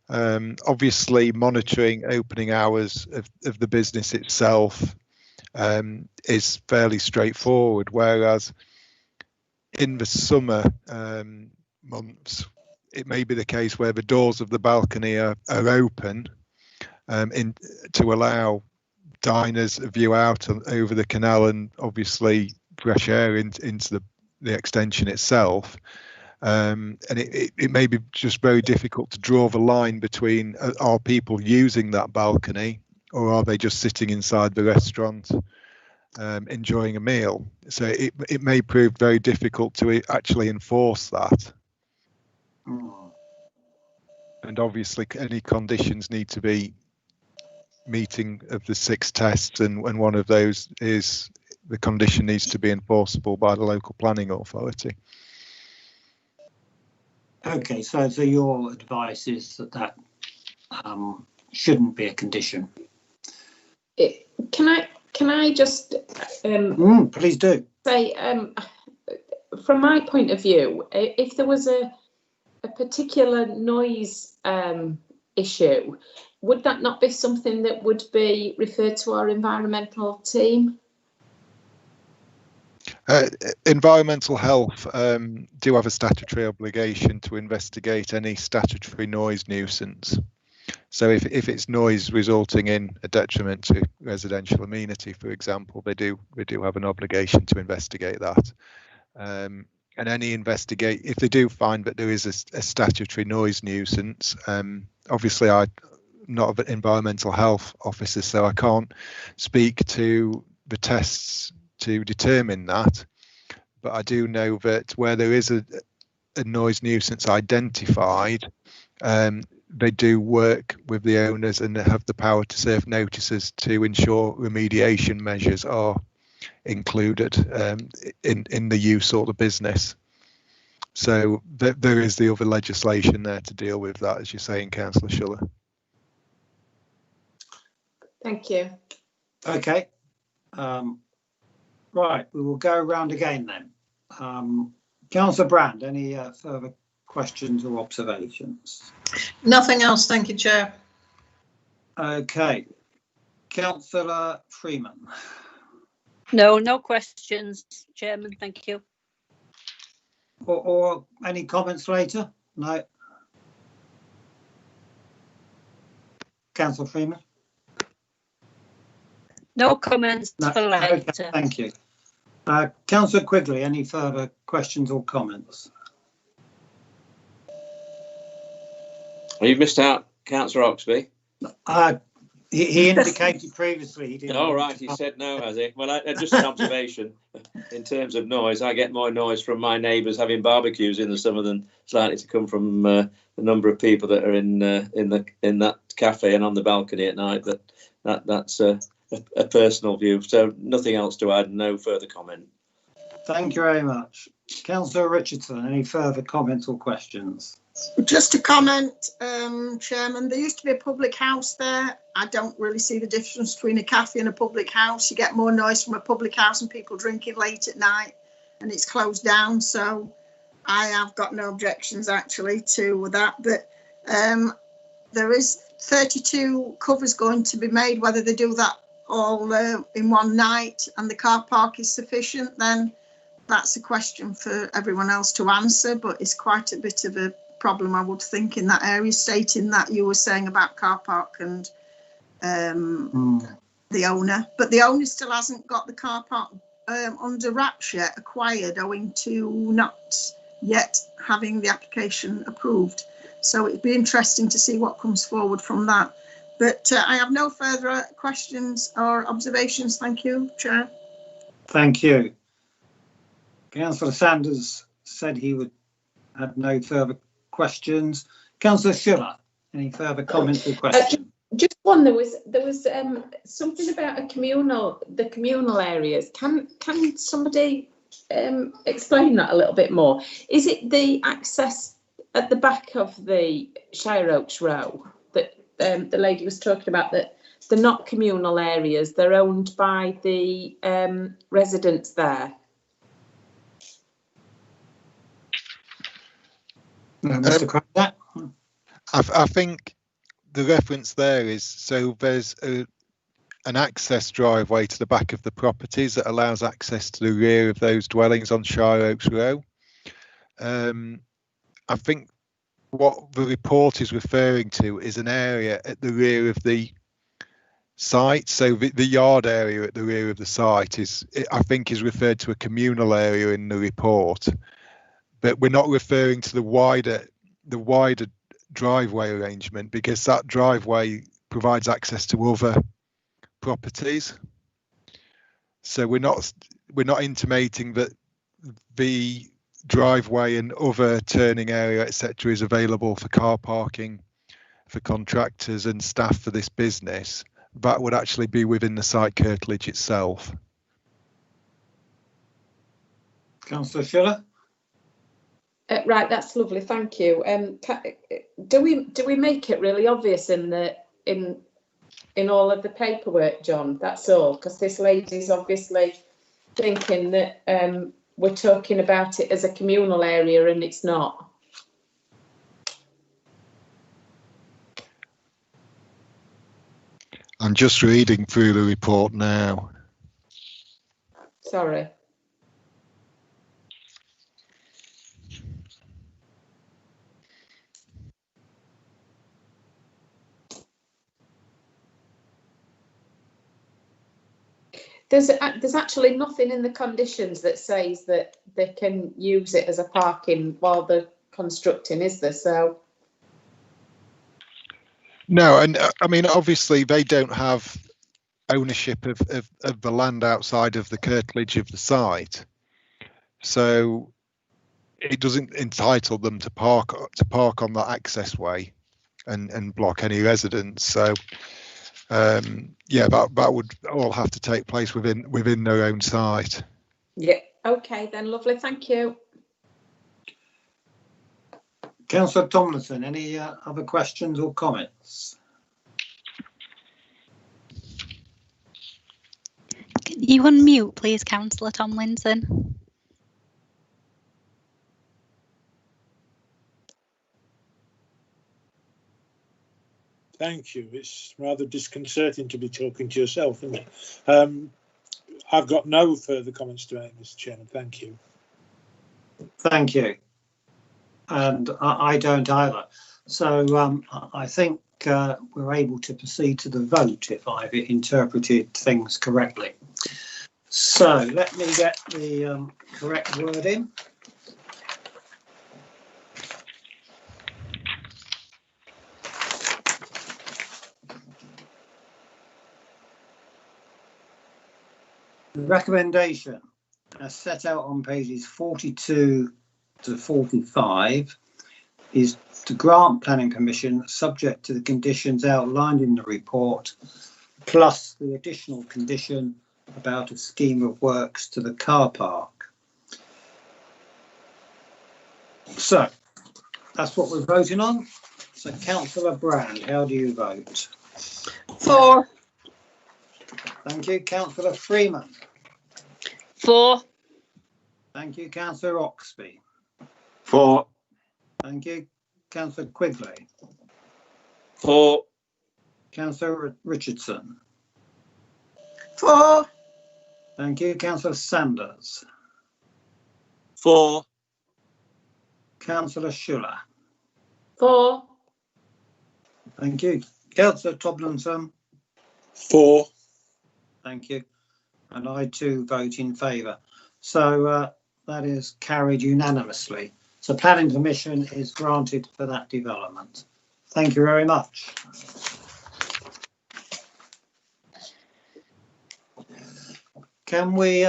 Obviously, monitoring opening hours of the business itself is fairly straightforward, whereas in the summer months, it may be the case where the doors of the balcony are open to allow diners a view out over the canal and obviously fresh air into the extension itself. And it may be just very difficult to draw the line between are people using that balcony or are they just sitting inside the restaurant enjoying a meal. So it may prove very difficult to actually enforce that. And obviously any conditions need to be meeting of the 6 tests, and one of those is the condition needs to be enforceable by the local planning authority. Okay, so your advice is that shouldn't be a condition. Can I just please do say, from my point of view, if there was a particular noise issue, would that not be something that would be referred to our environmental team? Environmental health do have a statutory obligation to investigate any statutory noise nuisance. So if it's noise resulting in a detriment to residential amenity, for example, they do have an obligation to investigate that. And any if they do find that there is a statutory noise nuisance, obviously I'm not an environmental health officer, so I can't speak to the tests to determine that, but I do know that where there is a noise nuisance identified, they do work with the owners and they have the power to serve notices to ensure remediation measures are included in the use or the business. So there is the other legislation there to deal with that, as you're saying, Councillor Schuller. Thank you. Okay. Right, we will go around again then. Councillor Brand, any further questions or observations? Nothing else, thank you, Chair. Okay. Councillor Freeman. No questions, Chairman, thank you. Or any comments later? No. Councillor Freeman? No comments for later. Okay, thank you. Councillor Quigley, any further questions or comments? You've missed out Councillor Oxby. He indicated previously he didn't. Oh, right, he said no, has he? Well, just an observation in terms of noise. I get more noise from my neighbours having barbecues in the summer than it's likely to come from the number of people that are in that cafe and on the balcony at night. But that's a personal view. So nothing else to add. No further comment. Thank you very much, Councillor Richardson. Any further comments or questions? Just to comment, Chairman, there used to be a public house there. I don't really see the difference between a cafe and a public house. You get more noise from a public house and people drinking late at night, and it's closed down. So I have got no objections actually to that. But there is 32 covers going to be made. Whether they do that all in one night and the car park is sufficient, then that's a question for everyone else to answer. But it's quite a bit of a problem, I would think, in that area, stating that you were saying about car park and the owner, but the owner still hasn't got the car park under wraps yet, acquired, owing to not yet having the application approved. So it'd be interesting to see what comes forward from that. But I have no further questions or observations. Thank you, Chair. Thank you. Councillor Sanders said he would have no further questions. Councillor Schuller, any further comments or questions? Just one. There was something about the communal areas. Can somebody explain that a little bit more? Is it the access at the back of the Shire Oaks Row that the lady was talking about, that they're not communal areas, they're owned by the residents there? Mr. Craig, I think the reference there is, so there's an access driveway to the back of the properties that allows access to the rear of those dwellings on Shire Oaks Row. I think what the report is referring to is an area at the rear of the site. So the yard area at the rear of the site I think is referred to a communal area in the report, but we're not referring to the wider driveway arrangement, because that driveway provides access to other properties. So we're not intimating that the driveway and other turning area, etc., is available for car parking for contractors and staff for this business. That would actually be within the site curtilage itself. Councillor Schiller? Right, that's lovely, thank you. Do we make it really obvious in all of the paperwork, John? That's all, because this lady's obviously thinking that we're talking about it as a communal area and it's not. I'm just reading through the report now. Sorry. There's actually nothing in the conditions that says that they can use it as a parking while they're constructing, is there? So. No, and I mean, obviously they don't have ownership of the land outside of the curtilage of the site, so it doesn't entitle them to park on that access way and block any residents. So yeah, that would all have to take place within their own site. Yeah. Okay, then, lovely. Thank you. Councillor Tomlinson, any other questions or comments? Can you unmute, please, Councillor Tomlinson? Thank you. It's rather disconcerting to be talking to yourself, isn't it? I've got no further comments to make, Mr. Chairman. Thank you. Thank you. And I don't either. So I think we're able to proceed to the vote if I've interpreted things correctly. So let me get the correct wording. The recommendation as set out on pages 42 to 45 is to grant planning permission subject to the conditions outlined in the report, plus the additional condition about a scheme of works to the car park. So that's what we're voting on. So Councillor Brand, how do you vote? For. Thank you. Councillor Freeman. For. Thank you. Councillor Oxby. For. Thank you. Councillor Quigley. For. Councillor Richardson. For. Thank you. Councillor Sanders. For. Councillor Schuller. For. Thank you. Councillor Tomlinson. For. Thank you. And I too vote in favour. So that is carried unanimously. So planning permission is granted for that development. Thank you very much. Can we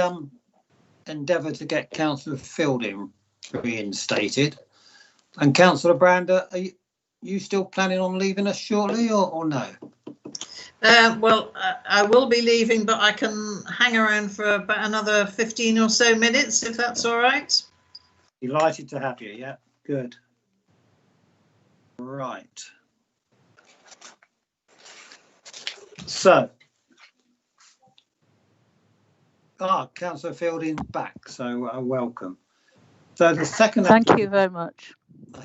endeavour to get Councillor Fielding reinstated? And Councillor Brander, are you still planning on leaving us shortly or no? Well, I will be leaving, but I can hang around for about another 15 or so minutes, if that's all right. Delighted to have you. Yeah, good. Right. So, Councillor Fielding back, so welcome. So the second. Thank you very much.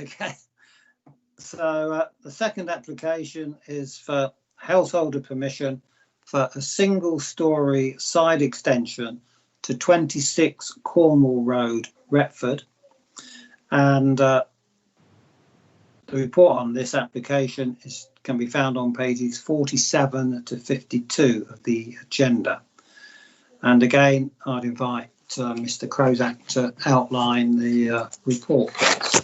Okay. So the second application is for householder permission for a single-storey side extension to 26 Cornwall Road, Retford. And The report on this application can be found on pages 47 to 52 of the agenda. And again, I'd invite Mr. Crozak to outline the report, please.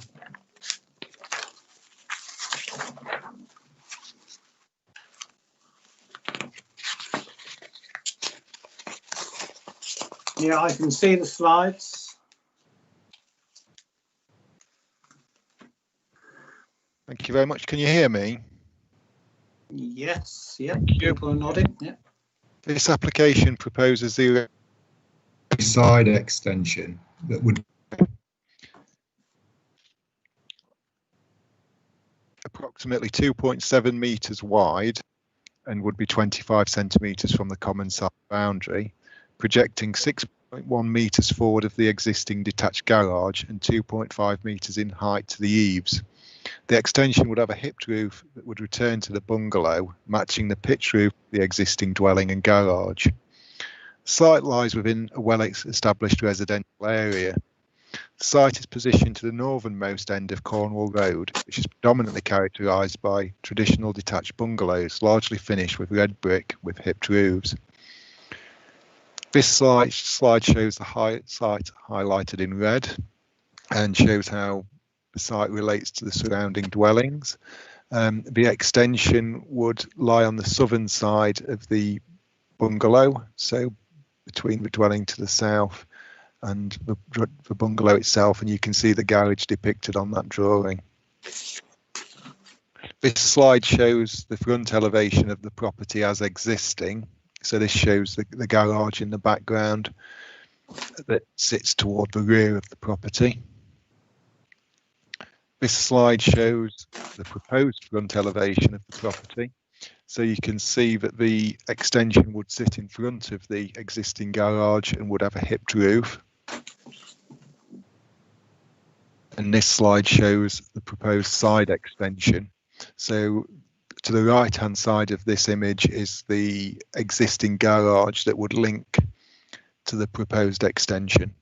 Yeah, I can see the slides. Thank you very much. Can you hear me? Yes, yeah, people are nodding. Yeah. This application proposes the side extension that would approximately 2.7 metres wide and would be 25 centimetres from the common side boundary, projecting 6.1 metres forward of the existing detached garage and 2.5 metres in height to the eaves. The extension would have a hipped roof that would return to the bungalow, matching the pitched roof of the existing dwelling and garage. The site lies within a well-established residential area. The site is positioned to the northernmost end of Cornwall Road, which is predominantly characterised by traditional detached bungalows, largely finished with red brick with hipped roofs. This slide shows the site highlighted in red and shows how the site relates to the surrounding dwellings. The extension would lie on the southern side of the bungalow, so between the dwelling to the south and the bungalow itself, and you can see the garage depicted on that drawing. This slide shows the front elevation of the property as existing. So this shows the garage in the background that sits toward the rear of the property. This slide shows the proposed front elevation of the property. So you can see that the extension would sit in front of the existing garage and would have a hipped roof. And this slide shows the proposed side extension. So to the right hand side of this image is the existing garage that would link to the proposed extension.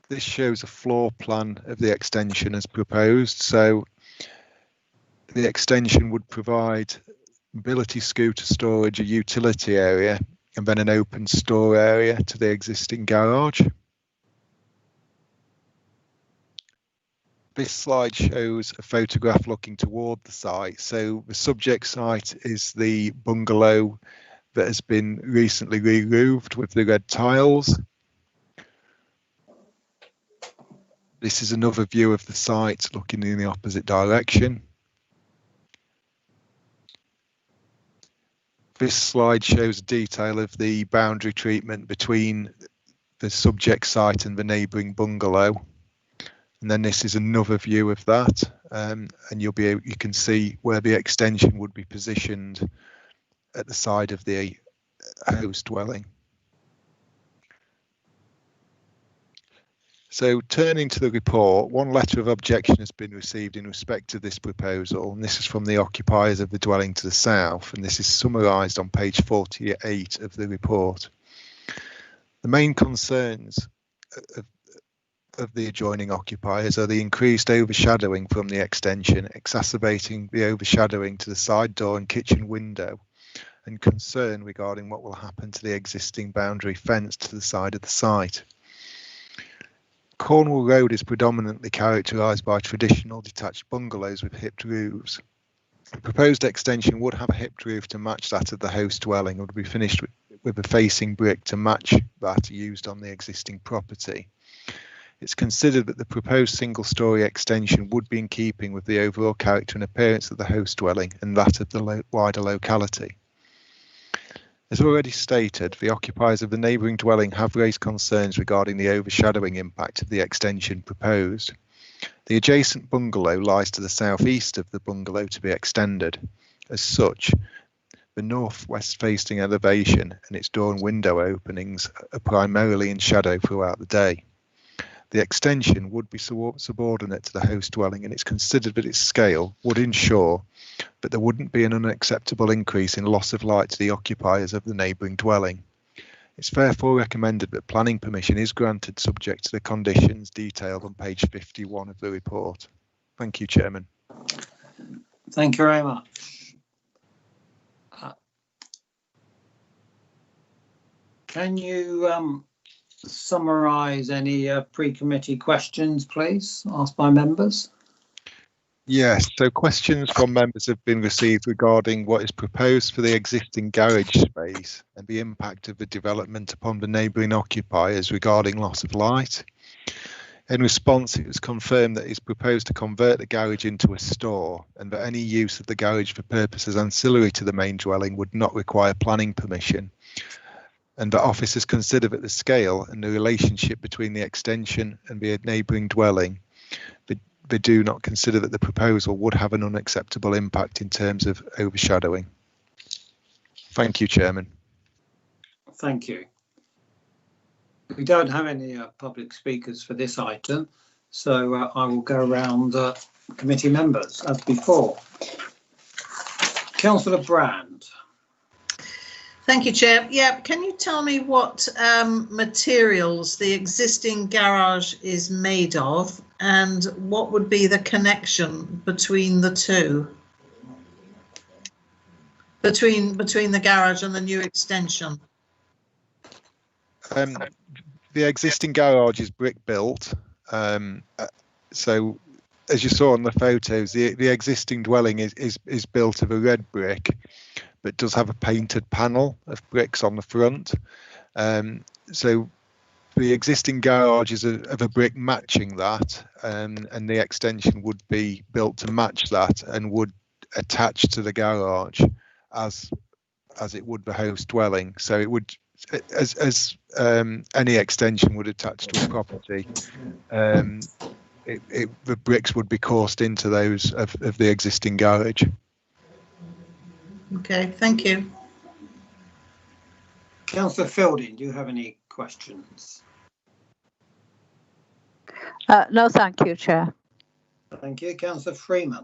This shows a floor plan of the extension as proposed. So the extension would provide mobility scooter storage, a utility area, and then an open store area to the existing garage. This slide shows a photograph looking toward the site. So the subject site is the bungalow that has been recently re-roofed with the red tiles. This is another view of the site looking in the opposite direction. This slide shows a detail of the boundary treatment between the subject site and the neighbouring bungalow. And then this is another view of that, and you can see where the extension would be positioned at the side of the house dwelling. So turning to the report, one letter of objection has been received in respect of this proposal, and this is from the occupiers of the dwelling to the south, and this is summarised on page 48 of the report. The main concerns of the adjoining occupiers are the increased overshadowing from the extension, exacerbating the overshadowing to the side door and kitchen window, and concern regarding what will happen to the existing boundary fence to the side of the site. Cornwall Road is predominantly characterised by traditional detached bungalows with hipped roofs. The proposed extension would have a hipped roof to match that of the house dwelling and would be finished with a facing brick to match that used on the existing property. It's considered that the proposed single-storey extension would be in keeping with the overall character and appearance of the house dwelling and that of the wider locality. As already stated, the occupiers of the neighbouring dwelling have raised concerns regarding the overshadowing impact of the extension proposed. The adjacent bungalow lies to the southeast of the bungalow to be extended. As such, the northwest facing elevation and its door and window openings are primarily in shadow throughout the day. The extension would be subordinate to the house dwelling, and it's considered that its scale would ensure that there wouldn't be an unacceptable increase in loss of light to the occupiers of the neighbouring dwelling. It's therefore recommended that planning permission is granted subject to the conditions detailed on page 51 of the report. Thank you, Chairman. Thank you very much. Can you summarise any pre-committee questions, please, asked by members? Yes, so questions from members have been received regarding what is proposed for the existing garage space and the impact of the development upon the neighbouring occupiers regarding loss of light. In response, it was confirmed that it is proposed to convert the garage into a store and that any use of the garage for purposes ancillary to the main dwelling would not require planning permission, and that officers consider that the scale and the relationship between the extension and the neighbouring dwelling, they do not consider that the proposal would have an unacceptable impact in terms of overshadowing. Thank you, Chairman. Thank you. We don't have any public speakers for this item, so I will go around committee members as before. Councillor Brand. Thank you, Chair. Yeah, can you tell me what materials the existing garage is made of and what would be the connection between the two? Between the garage and the new extension? The existing garage is brick built. So as you saw on the photos, the existing dwelling is built of a red brick, but does have a painted panel of bricks on the front. So the existing garage is of a brick matching that, and the extension would be built to match that and would attach to the garage as it would the host dwelling. So it would, as any extension would attach to a property, the bricks would be coursed into those of the existing garage. Okay, thank you. Councillor Fielding, do you have any questions? No, thank you, Chair. Thank you. Councillor Freeman.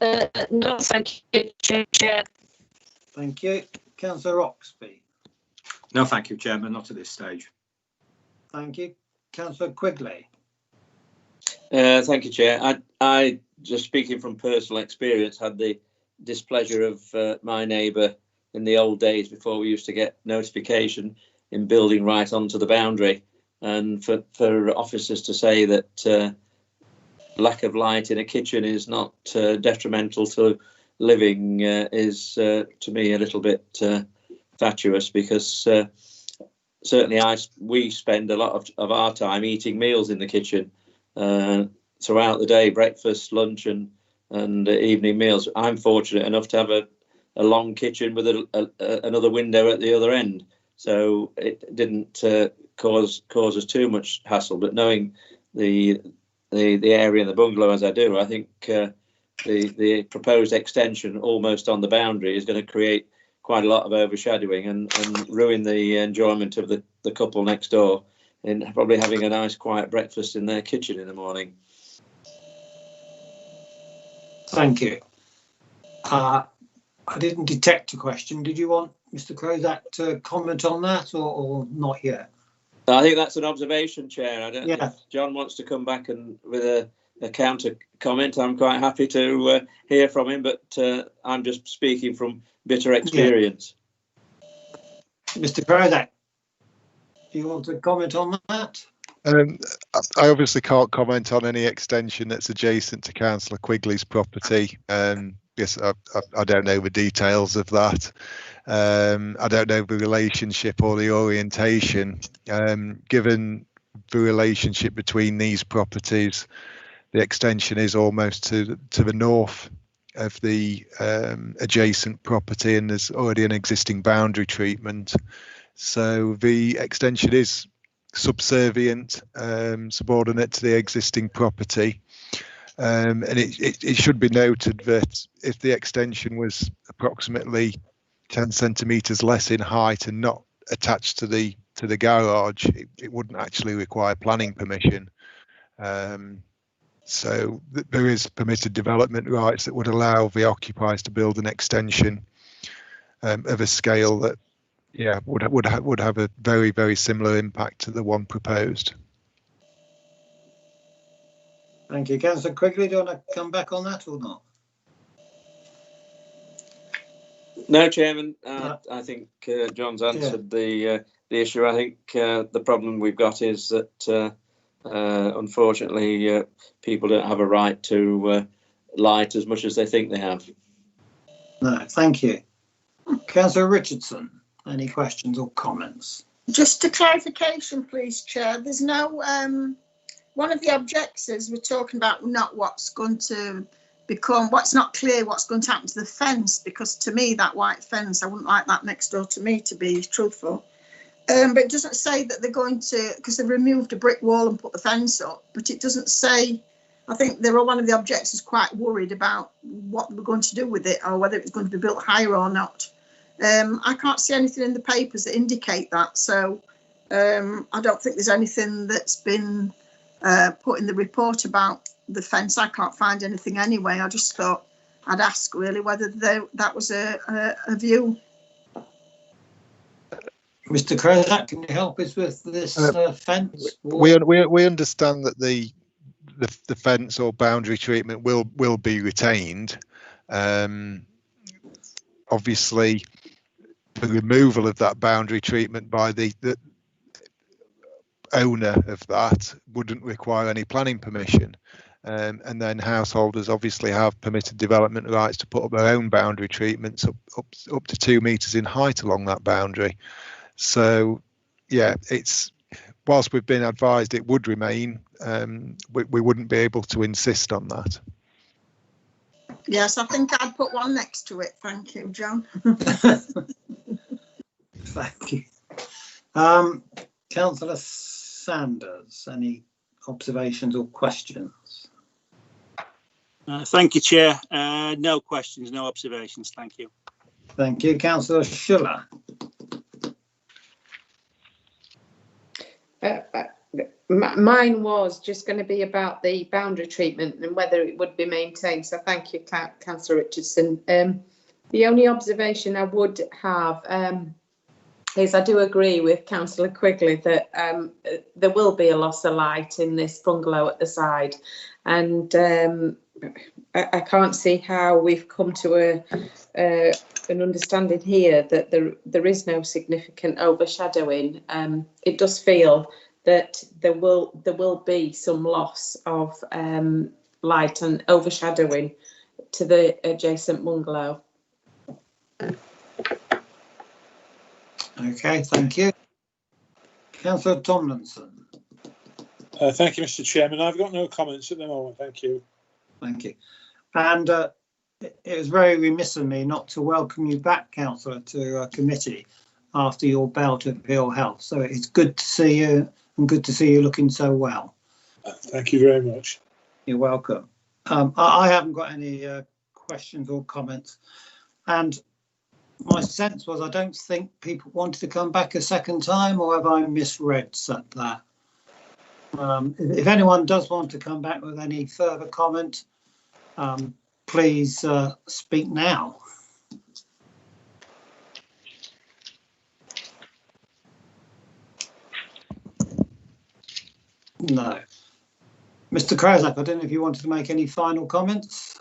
No, thank you, Chair. Thank you. Councillor Oxby. No, thank you, Chairman, not at this stage. Thank you. Councillor Quigley. Thank you, Chair. I just speaking from personal experience, had the displeasure of my neighbour in the old days before we used to get notification in building right onto the boundary, and for officers to say that lack of light in a kitchen is not detrimental to living is to me a little bit fatuous, because certainly we spend a lot of our time eating meals in the kitchen throughout the day, breakfast, lunch and evening meals. I'm fortunate enough to have a long kitchen with another window at the other end, so it didn't cause us too much hassle. But knowing the area and the bungalow as I do, I think the proposed extension almost on the boundary is going to create quite a lot of overshadowing and ruin the enjoyment of the couple next door in probably having a nice quiet breakfast in their kitchen in the morning. Thank you. I didn't detect a question. Did you want Mr. Crozat to comment on that or not yet? I think that's an observation, Chair. I don't Yeah. know if John wants to come back and with a counter comment. I'm quite happy to hear from him, but I'm just speaking from bitter experience. Yeah. Mr. Crozat, do you want to comment on that? I obviously can't comment on any extension that's adjacent to Councillor Quigley's property. Yes, I don't know the details of that. I don't know the relationship or the orientation. Given the relationship between these properties, the extension is almost to the north of the adjacent property, and there's already an existing boundary treatment. So the extension is subservient, subordinate to the existing property. And it should be noted that if the extension was approximately 10 centimetres less in height and not attached to the garage, it wouldn't actually require planning permission. So there is permitted development rights that would allow the occupiers to build an extension of a scale that, yeah, would have a very, very similar impact to the one proposed. Thank you. Councillor Quigley, do you want to come back on that or not? No, Chairman. I think John's answered the issue. I think the problem we've got is that unfortunately people don't have a right to light as much as they think they have. No, thank you. Councillor Richardson, any questions or comments? Just a clarification, please, Chair. There's no, one of the objectors we're talking about not what's going to become, what's not clear what's going to happen to the fence, because to me, that white fence, I wouldn't like that next door to me, to be truthful. But it doesn't say that they're going to, because they've removed a brick wall and put the fence up, but it doesn't say, I think they were one of the objectors quite worried about what we're going to do with it or whether it's going to be built higher or not. I can't see anything in the papers that indicate that, so I don't think there's anything that's been put in the report about the fence. I can't find anything anyway. I just thought I'd ask really whether that was a view. Mr. Krozak, can you help us with this fence? We understand that the fence or boundary treatment will be retained. Obviously, the removal of that boundary treatment by the owner of that wouldn't require any planning permission. And then householders obviously have permitted development rights to put up their own boundary treatments up to 2 metres in height along that boundary. So, yeah, it's, whilst we've been advised it would remain, we wouldn't be able to insist on that. Yes, I think I'd put one next to it. Thank you, John. Thank you. Councillor Sanders, any observations or questions? Thank you, Chair. No questions, no observations. Thank you. Thank you. Councillor Schuller. Mine was just going to be about the boundary treatment and whether it would be maintained. So thank you, Councillor Richardson. The only observation I would have is I do agree with Councillor Quigley that there will be a loss of light in this bungalow at the side, and I can't see how we've come to an understanding here that there is no significant overshadowing. It does feel that there will be some loss of light and overshadowing to the adjacent bungalow. Okay, thank you. Councillor Tomlinson. Thank you, Mr. Chairman. I've got no comments at the moment. Thank you. Thank you. And it was very remiss of me not to welcome you back, Councillor, to committee after your bout of ill health. So it's good to see you, and good to see you looking so well. Thank you very much. You're welcome. I haven't got any questions or comments, and my sense was I don't think people wanted to come back a second time, or have I misread that? If anyone does want to come back with any further comment, please speak now. No. Mr. Krozak, I don't know if you wanted to make any final comments.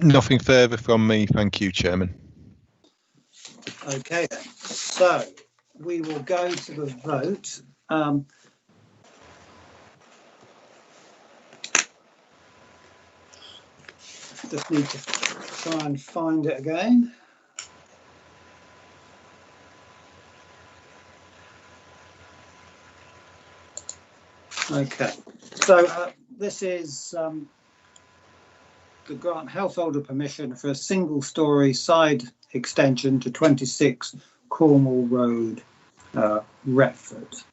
Nothing further from me, thank you, Chairman. Okay then, so we will go to the vote. Just need to try and find it again. Okay, so this is the grant householder permission for a single-storey side extension to 26 Cornwall Road, Retford.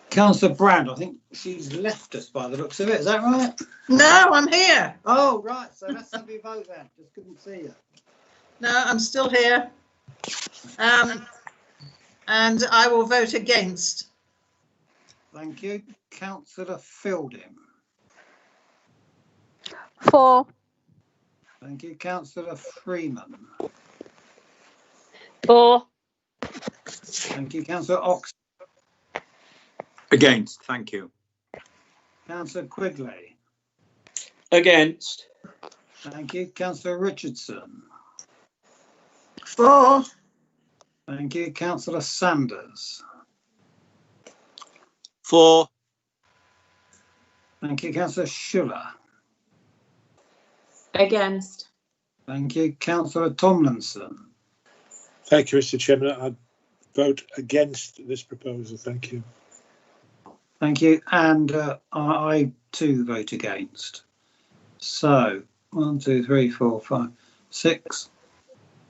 Councillor Brand, I think she's left us by the looks of it. Is that right? No, I'm here. Oh, right. So let's have your vote then. Just couldn't see you. No, I'm still here. And I will vote against. Thank you. Councillor Fielding. For. Thank you. Councillor Freeman. For. Thank you. Councillor Ox. Against. Thank you. Councillor Quigley. Against. Thank you. Councillor Richardson. For. Thank you. Councillor Sanders. For. Thank you. Councillor Schuller. Against. Thank you. Councillor Tomlinson. Thank you, Mr. Chairman. I vote against this proposal. Thank you. Thank you. And I too vote against. So 1, 2, 3, 4, 5, 6.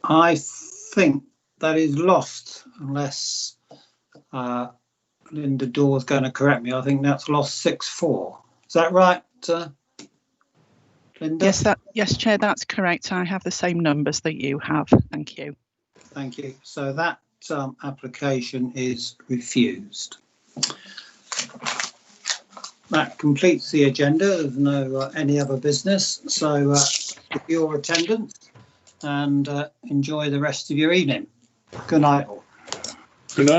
I think that is lost unless Linda Dawes going to correct me. I think that's lost 6-4. Is that right, Linda? Yes, Chair, that's correct. I have the same numbers that you have. Thank you. Thank you. So that application is refused. That completes the agenda. There's no any other business. So for your attendance and enjoy the rest of your evening. Good night all. Good night.